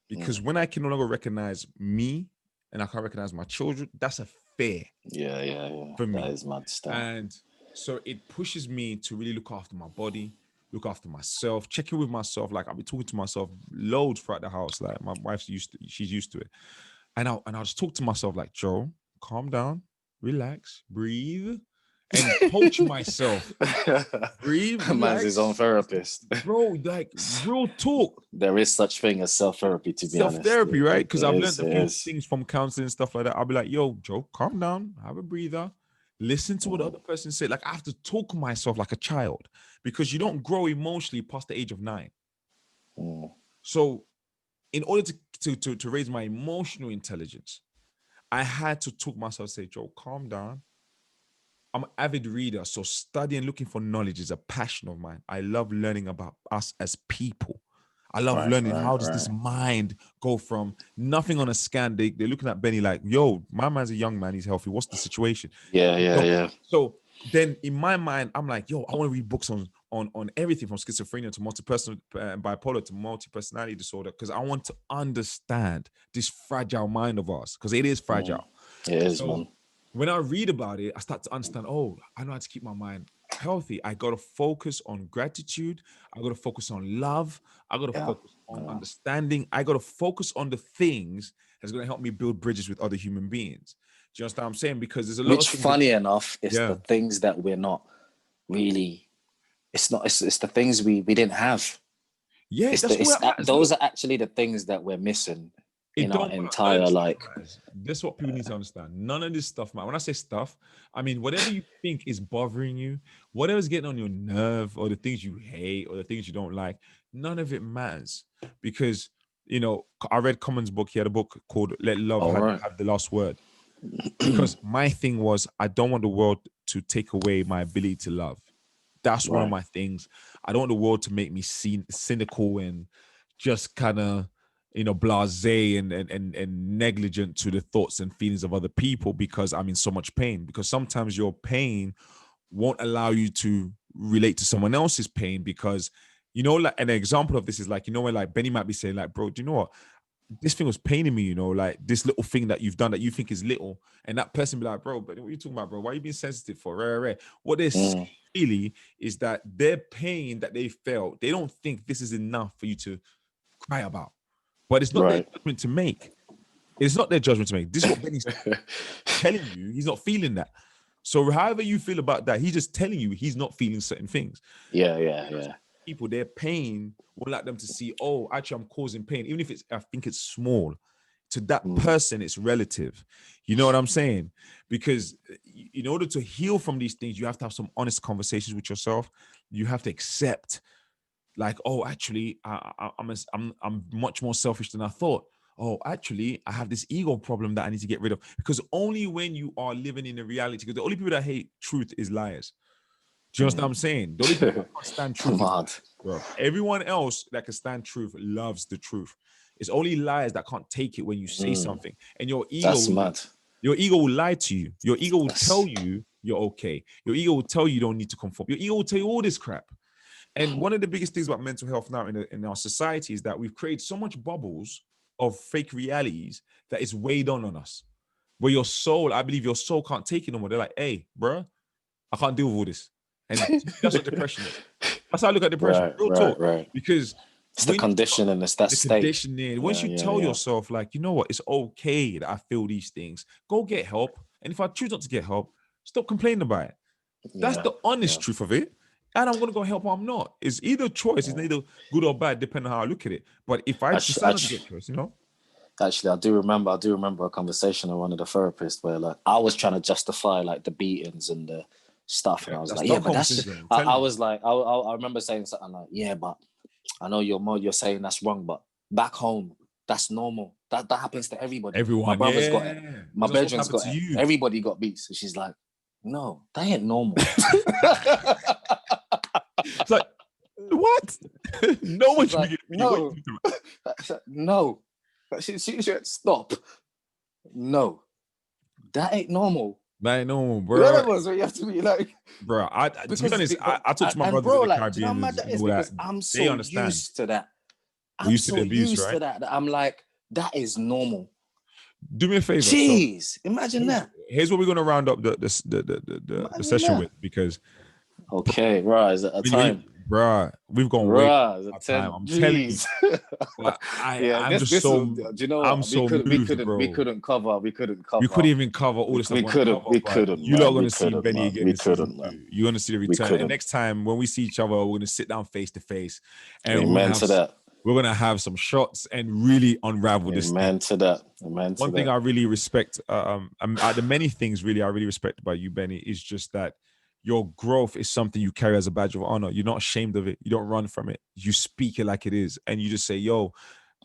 Because when I can no longer recognize me and I can't recognize my children, that's a fear. Yeah. For me. That is mad stuff. And so it pushes me to really look after my body, look after myself, check in with myself. Like I'll be talking to myself loads throughout the house. Like my wife's she's used to it. And I'll just talk to myself like, Joe, calm down, relax, breathe, and coach myself. Breathe. Man's his own therapist. Bro, like real talk. There is such thing as self-therapy, to be honest. Self-therapy, right? Because I've learned a few things from counseling and stuff like that. I'll be like, yo, Joe, calm down, have a breather. Listen to what the other person said. Like I have to talk to myself like a child because you don't grow emotionally past the age of 9. So in order to raise my emotional intelligence, I had to talk myself, say, Joe, calm down. I'm an avid reader, so studying, looking for knowledge is a passion of mine. I love learning about us as people. I love learning how does this mind go from nothing on a scan. They're looking at Benny like, yo, my man's a young man, he's healthy. What's the situation? Yeah. So then in my mind, I'm like, yo, I want to read books on everything from schizophrenia to multipersonal bipolar to multi-personality disorder because I want to understand this fragile mind of ours because it is fragile. It is, man. When I read about it, I start to understand, oh, I know how to keep my mind healthy. I got to focus on gratitude. I got to focus on love. I got to focus on understanding. I got to focus on the things that's going to help me build bridges with other human beings. Do you understand what I'm saying? Because there's a lot of things funny enough, it's the things that we're not really, it's the things we didn't have. Yeah, those are actually the things that we're missing. In our entire That's what people need to understand. None of this stuff, man. When I say stuff, I mean whatever you think is bothering you, whatever's getting on your nerve, or the things you hate, or the things you don't like, none of it matters. Because I read Common's book. He had a book called "Let Love Have the Last Word." Because my thing was, I don't want the world to take away my ability to love. That's one of my things. I don't want the world to make me cynical and just kind of blasé and negligent to the thoughts and feelings of other people because I'm in so much pain. Because sometimes your pain won't allow you to relate to someone else's pain because, like an example of this is like, when like Benny might be saying like, bro, do you know what? This thing was paining me, like this little thing that you've done that you think is little. And that person be like, bro, but what are you talking about, bro? Why are you being sensitive for? Right. What they're saying really is that their pain that they felt, they don't think this is enough for you to cry about. But it's not their judgment to make. It's not their judgment to make. This is what Benny's telling you. He's not feeling that. So however you feel about that, he's just telling you he's not feeling certain things. Yeah. People, their pain will like them to see, oh, actually I'm causing pain. Even if I think it's small. To that person, it's relative. You know what I'm saying? Because in order to heal from these things, you have to have some honest conversations with yourself. You have to accept like, oh, actually, I'm much more selfish than I thought. Oh, actually, I have this ego problem that I need to get rid of. Because only when you are living in a reality, because the only people that hate truth is liars. Do you understand what I'm saying? The only people that can't stand truth bro. Everyone else that can stand truth loves the truth. It's only liars that can't take it when you say something. And your ego, your ego will lie to you. Your ego will tell you you're okay. Your ego will tell you don't need to conform. Your ego will tell you all this crap. And one of the biggest things about mental health now in our society is that we've created so much bubbles of fake realities that it's weighed on us. Where your soul, I believe your soul can't take it no more. They're like, hey, bro, I can't deal with all this. And that's what depression is. That's how I look at depression. Real talk. Because it's the conditioning, it's that state. Conditioning. Once you tell yourself, like, you know what, it's okay that I feel these things. Go get help. And if I choose not to get help, stop complaining about it. That's the honest truth of it. And I'm going to go help or I'm not. It's either choice. It's neither good or bad, depending on how I look at it. But if I decide not to get choice, Actually, I do remember a conversation with one of the therapists where like I was trying to justify like the beatings and the stuff. And I was like, yeah, but that's just, I was like, I remember saying something like, yeah, but I know you're saying that's wrong, but back home, that's normal. That happens to everybody. Everyone. My brother's got it. My brethren's got it. Everybody got beats. So she's like, no, that ain't normal. It's like, what? No one should like, be no, no. She should stop. No, that ain't normal. That ain't normal, You know bro. that was where you have to be like, Bro, to be honest, because, I talk to my and brothers bro, in the like, do you know how Caribbean mad that and is? all Because that. I'm They so understand. used to that. We're used to the abuse, right? to that I'm like, that is normal. Do me a favor. Jeez, So, imagine that. Here's what we're gonna round up the session with, because okay, right, is it a time? Bruh, we've gone way past time. I'm telling you. But I'm just so, do you know I'm what? so moved, bro. We couldn't cover. We couldn't even cover all the stuff. We couldn't. You lot are gonna see Benny again. We couldn't, man. You're gonna see the return. And next time when we see each other, we're gonna sit down face to face, and we're gonna have some shots and really unravel this thing. Amen to that. One thing I really respect, the many things really I really respect about you, Benny, is just that your growth is something you carry as a badge of honor. You're not ashamed of it. You don't run from it. You speak it like it is, and you just say, "Yo,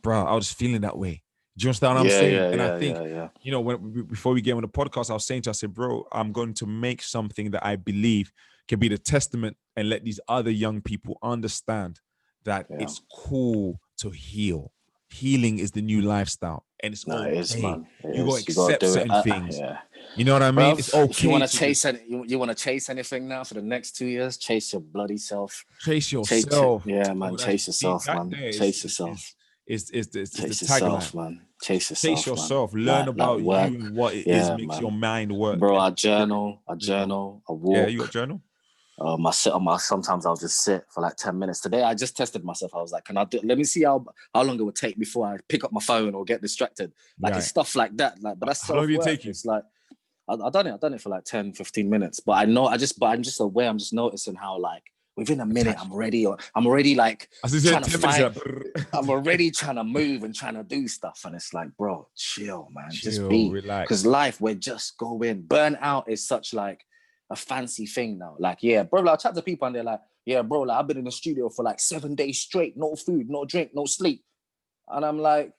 bro, I was feeling that way." Do you understand what I'm saying? I think, you know, before we get on the podcast, I was saying to her, I said, bro, I'm going to make something that I believe can be the testament and let these other young people understand that it's cool to heal. Healing is the new lifestyle, and it's okay. It is, man. You got to accept certain things. You know what I mean? Bruv, it's okay. If you want to chase you want to chase anything now for the next 2 years, chase your bloody self. Chase yourself. Chase yourself, man. Chase yourself. It's the tagline, man. Chase yourself. Man. Learn about you and what it is makes your mind work. Bro, I journal, I walk. Yeah, you got journal? Sometimes I'll just sit for like 10 minutes. Today I just tested myself. I was like, let me see how long it would take before I pick up my phone or get distracted. Like it's stuff like that. Like, but that's how long did it take you? It's like I've done it for like 10, 15 minutes. But I'm just aware, I'm just noticing how like within a minute I'm already like trying to find, I'm already trying to move and trying to do stuff. And it's like, bro, chill, man. Just be, because life, we're just going. Burnout is such like a fancy thing now. Like, yeah, bro, like, I chat to people and they're like, yeah, bro, like I've been in the studio for like 7 days straight, no food, no drink, no sleep. And I'm like,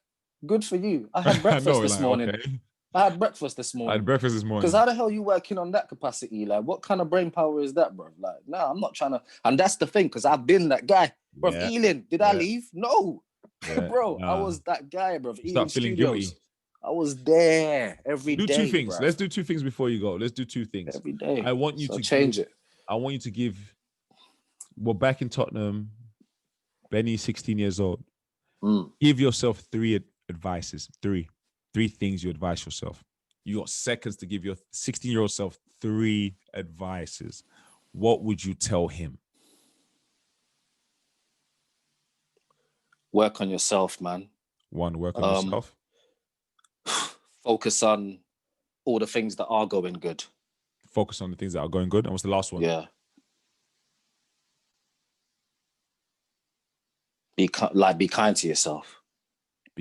good for you. I had breakfast this morning. Okay. I had breakfast this morning. Because how the hell are you working on that capacity? Like, what kind of brain power is that, bro? Like, nah, I'm not trying to. And that's the thing, because I've been that guy. Bro, Ealing, did I leave? No. Bro, I was that guy, bro. Start feeling guilty. I was there every day. Do two things. Bro. Let's do 2 things before you go. Let's do 2 things. Every day. I want you to change it. I want you to give. We're back in Tottenham. Benny, 16 years old. Give yourself 3 advices. 3 things you advise yourself. You got seconds to give your 16-year-old self 3 advices. What would you tell him? Work on yourself, man. 1, work on yourself. Focus on all the things that are going good. Focus on the things that are going good. And what's the last one? Yeah. Be kind to yourself.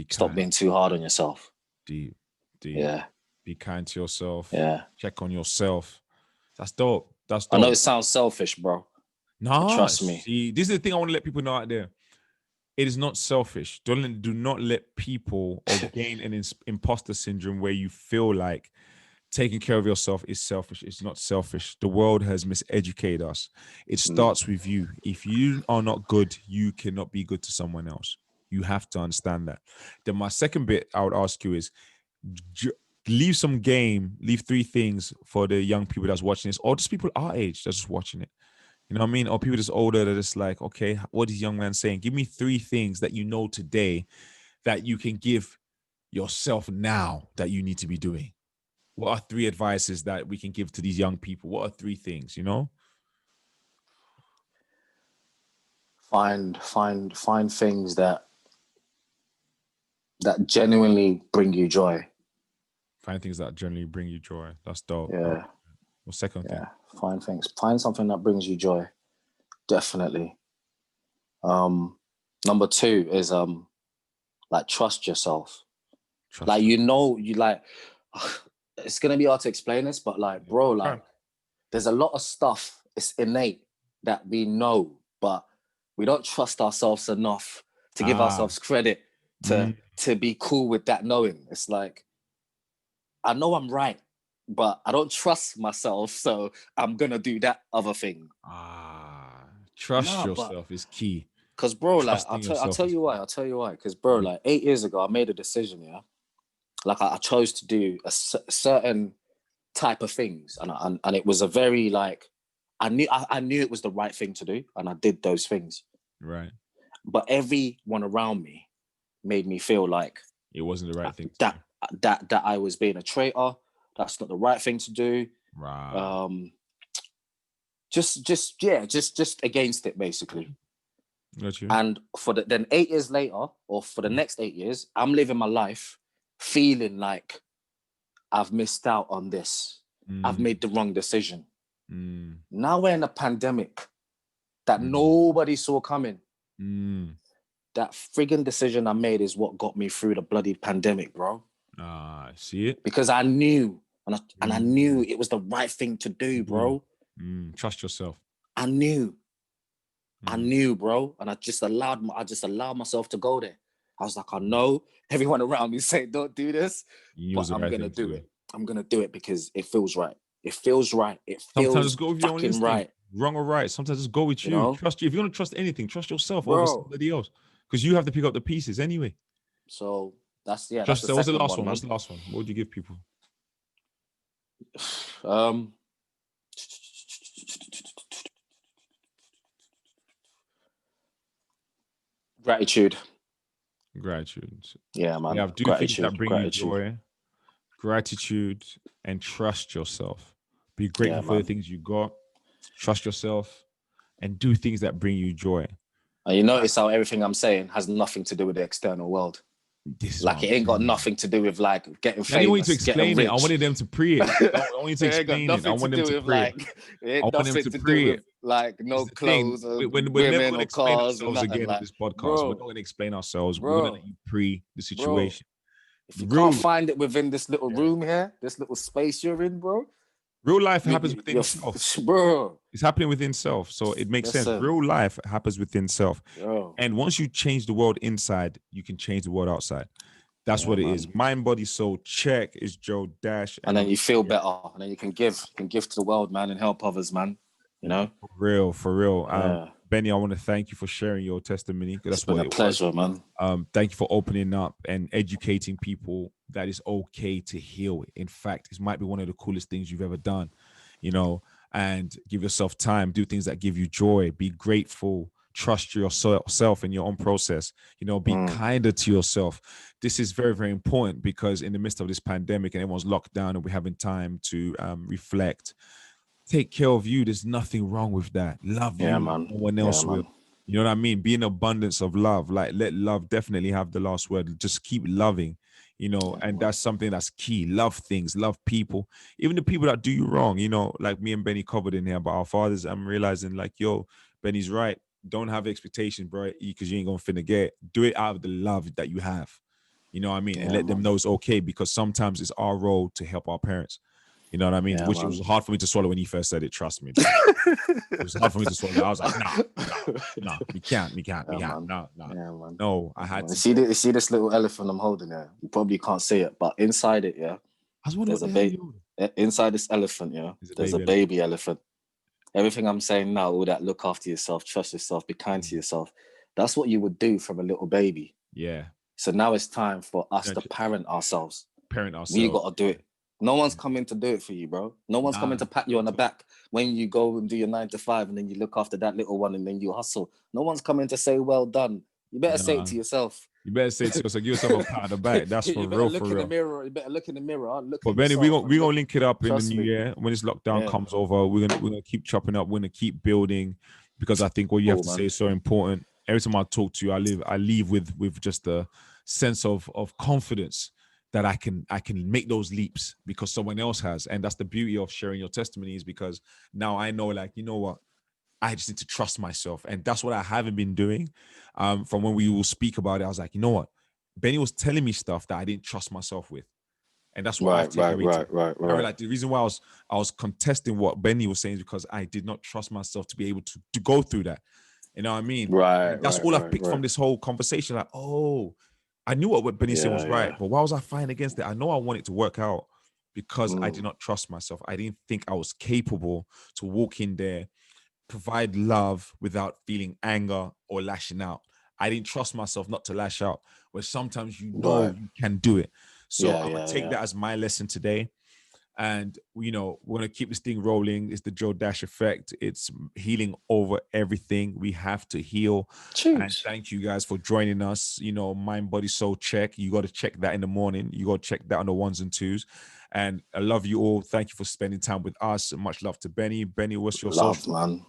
Stop being too hard on yourself. Deep. Yeah. Be kind to yourself. Yeah. Check on yourself. That's dope. I know it sounds selfish, bro. No, trust me. See, this is the thing I want to let people know out there. It is not selfish. Do not let people gain an imposter syndrome where you feel like taking care of yourself is selfish. It's not selfish. The world has miseducated us. It starts with you. If you are not good, you cannot be good to someone else. You have to understand that. Then my second bit I would ask you is leave 3 things for the young people that's watching this, or just people our age that's just watching it. You know what I mean? Or people that's older that are just like, okay, what is young man saying? Give me 3 things that you know today that you can give yourself now that you need to be doing. What are 3 advices that we can give to these young people? What are 3 things, you know? Find things that genuinely bring you joy. Find things that genuinely bring you joy. That's dope. Yeah. Well, second thing. Find something that brings you joy. Definitely. Number 2 is like trust yourself. It's gonna be hard to explain this, but like, bro, like there's a lot of stuff, it's innate that we know, but we don't trust ourselves enough to give ourselves credit to be cool with that knowing. It's like, I know I'm right, but I don't trust myself, so I'm gonna do that other thing. Trust yourself is key. Cause bro, like Trusting I'll yourself tell is you why. I'll tell you why. Cause bro, like 8 years ago, I made a decision. Yeah, like I chose to do a certain type of things, and it was a very like I knew it was the right thing to do, and I did those things. right. But everyone around me made me feel like It wasn't the right thing to that do. that I was being a traitor. That's not the right thing to do. Right. Just against it basically. Got you. And then 8 years later, or for the next 8 years, I'm living my life feeling like I've missed out on this. I've made the wrong decision. Now we're in a pandemic that nobody saw coming. That friggin' decision I made is what got me through the bloody pandemic, bro. See it? Because I knew, and I knew it was the right thing to do, bro. Trust yourself. I knew, bro, and I just allowed myself to go there. I was like, I know everyone around me saying don't do this, but I'm gonna do it. I'm gonna do it because it feels right. It feels right. It feels sometimes go with your own instinct, right. Wrong or right. Sometimes just go with you. Trust you. If you want to trust anything, trust yourself over somebody else, because you have to pick up the pieces anyway. So that's the what's the last one? What's the last one? What would you give people? Gratitude. Yeah, man. You have do things that bring you joy. Gratitude and trust yourself. Be grateful for the things you got. Trust yourself and do things that bring you joy. And you notice how everything I'm saying has nothing to do with the external world. Like it ain't got nothing to do with like getting famous. I want you to explain it. I wanted them to pre it. I want you to explain it. I want them to pre it. I want them to pre it. Like no clothes or we're never going to explain ourselves again on this podcast. We're not going to explain ourselves. We're going to let you pre the situation. If you can't find it within this little room here, this little space you're in, bro. Real life happens within self. Bro. It's happening within self. So it makes sense. Real life happens within self. And once you change the world inside, you can change the world outside. That's what it is. Mind, body, soul, check is Joe Dash. And then you feel better. And then you can give to the world, man, and help others, man. You know? For real. Benny, I want to thank you for sharing your testimony. It's been a pleasure, man. Thank you for opening up and educating people that it's okay to heal. In fact, it might be one of the coolest things you've ever done, you know, and give yourself time, do things that give you joy, be grateful, trust yourself in your own process, you know, be kinder to yourself. This is very, very important because in the midst of this pandemic and everyone's locked down and we're having time to reflect, take care of you. There's nothing wrong with that. Love you. Man. No one else will. You know what I mean? Be in abundance of love. Like let love definitely have the last word. Just keep loving, you know, and that's something that's key. Love things, love people, even the people that do you wrong, you know, like me and Benny covered in here about our fathers. I'm realizing like, yo, Benny's right. Don't have expectations, bro, because you ain't gonna finna get it. Do it out of the love that you have. You know what I mean? And let them know it's okay, because sometimes it's our role to help our parents. You know what I mean? Which it was hard for me to swallow when he first said it. Trust me. It was hard for me to swallow. I was like, no, we can't. No, I had to. You see this little elephant I'm holding there? You probably can't see it, but inside it, there's a baby. Inside this elephant, there's a baby elephant. Everything I'm saying now, all that look after yourself, trust yourself, be kind to yourself. That's what you would do from a little baby. Yeah. So now it's time for us to parent ourselves. We got to do it. No one's coming to do it for you, bro. No one's coming to pat you on the back when you go and do your 9 to 5 and then you look after that little one and then you hustle. No one's coming to say, well done. You better say it to yourself. You better say it to yourself. Give yourself a pat on the back. That's for real, for real. You better look in the mirror. But Benny, we're gonna link it up in the new year. When this lockdown comes over, we're gonna keep chopping up. We're gonna keep building, because I think what you have to say is so important. Every time I talk to you, I leave with just a sense of confidence that I can make those leaps because someone else has. And that's the beauty of sharing your testimonies, because now I know, like, you know what? I just need to trust myself. And that's what I haven't been doing. From when we will speak about it, I was like, you know what? Benny was telling me stuff that I didn't trust myself with. And that's why right. Like the reason why I was contesting what Benny was saying is because I did not trust myself to be able to go through that. You know what I mean? Right. That's all I've picked from this whole conversation. Like, oh, I knew what Benny said was right, but why was I fighting against it? I know I want it to work out, because I did not trust myself. I didn't think I was capable to walk in there, provide love without feeling anger or lashing out. I didn't trust myself not to lash out, where sometimes you know you can do it. So I'm gonna take that as my lesson today. And we're gonna keep this thing rolling. It's the Joe Dash effect. It's healing over everything. We have to heal. And thank you guys for joining us. Mind, body, soul check. You got to check that in the morning. You got to check that on the 1s and 2s. And I love you all. Thank you for spending time with us. And much love to Benny. Benny, what's your social?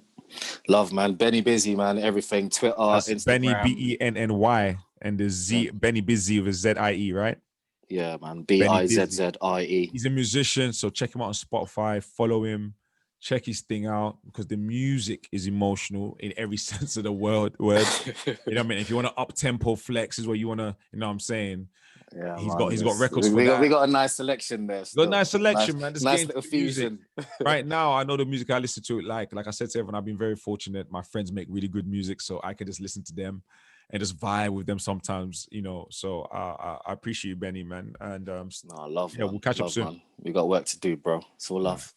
Love, man. Benny Bizzie, man. Everything. Twitter, That's Instagram. Benny Benny, and the Z, Benny Bizzie with ZIE, right? Yeah, man. BIZZIE. He's a musician, so check him out on Spotify. Follow him. Check his thing out, because the music is emotional in every sense of the word. You know what I mean? If you want to up tempo flex, is what you want to. You know what I'm saying? Yeah, he's got records for that. We got a nice selection there. Still. Got a nice selection, man. Just nice little fusion. Right now, I know the music I listen to. Like I said to everyone, I've been very fortunate. My friends make really good music, so I can just listen to them and just vibe with them sometimes. So I appreciate you, Benny, man. And love. Yeah, we'll catch up soon. Man. We got work to do, bro. It's all love.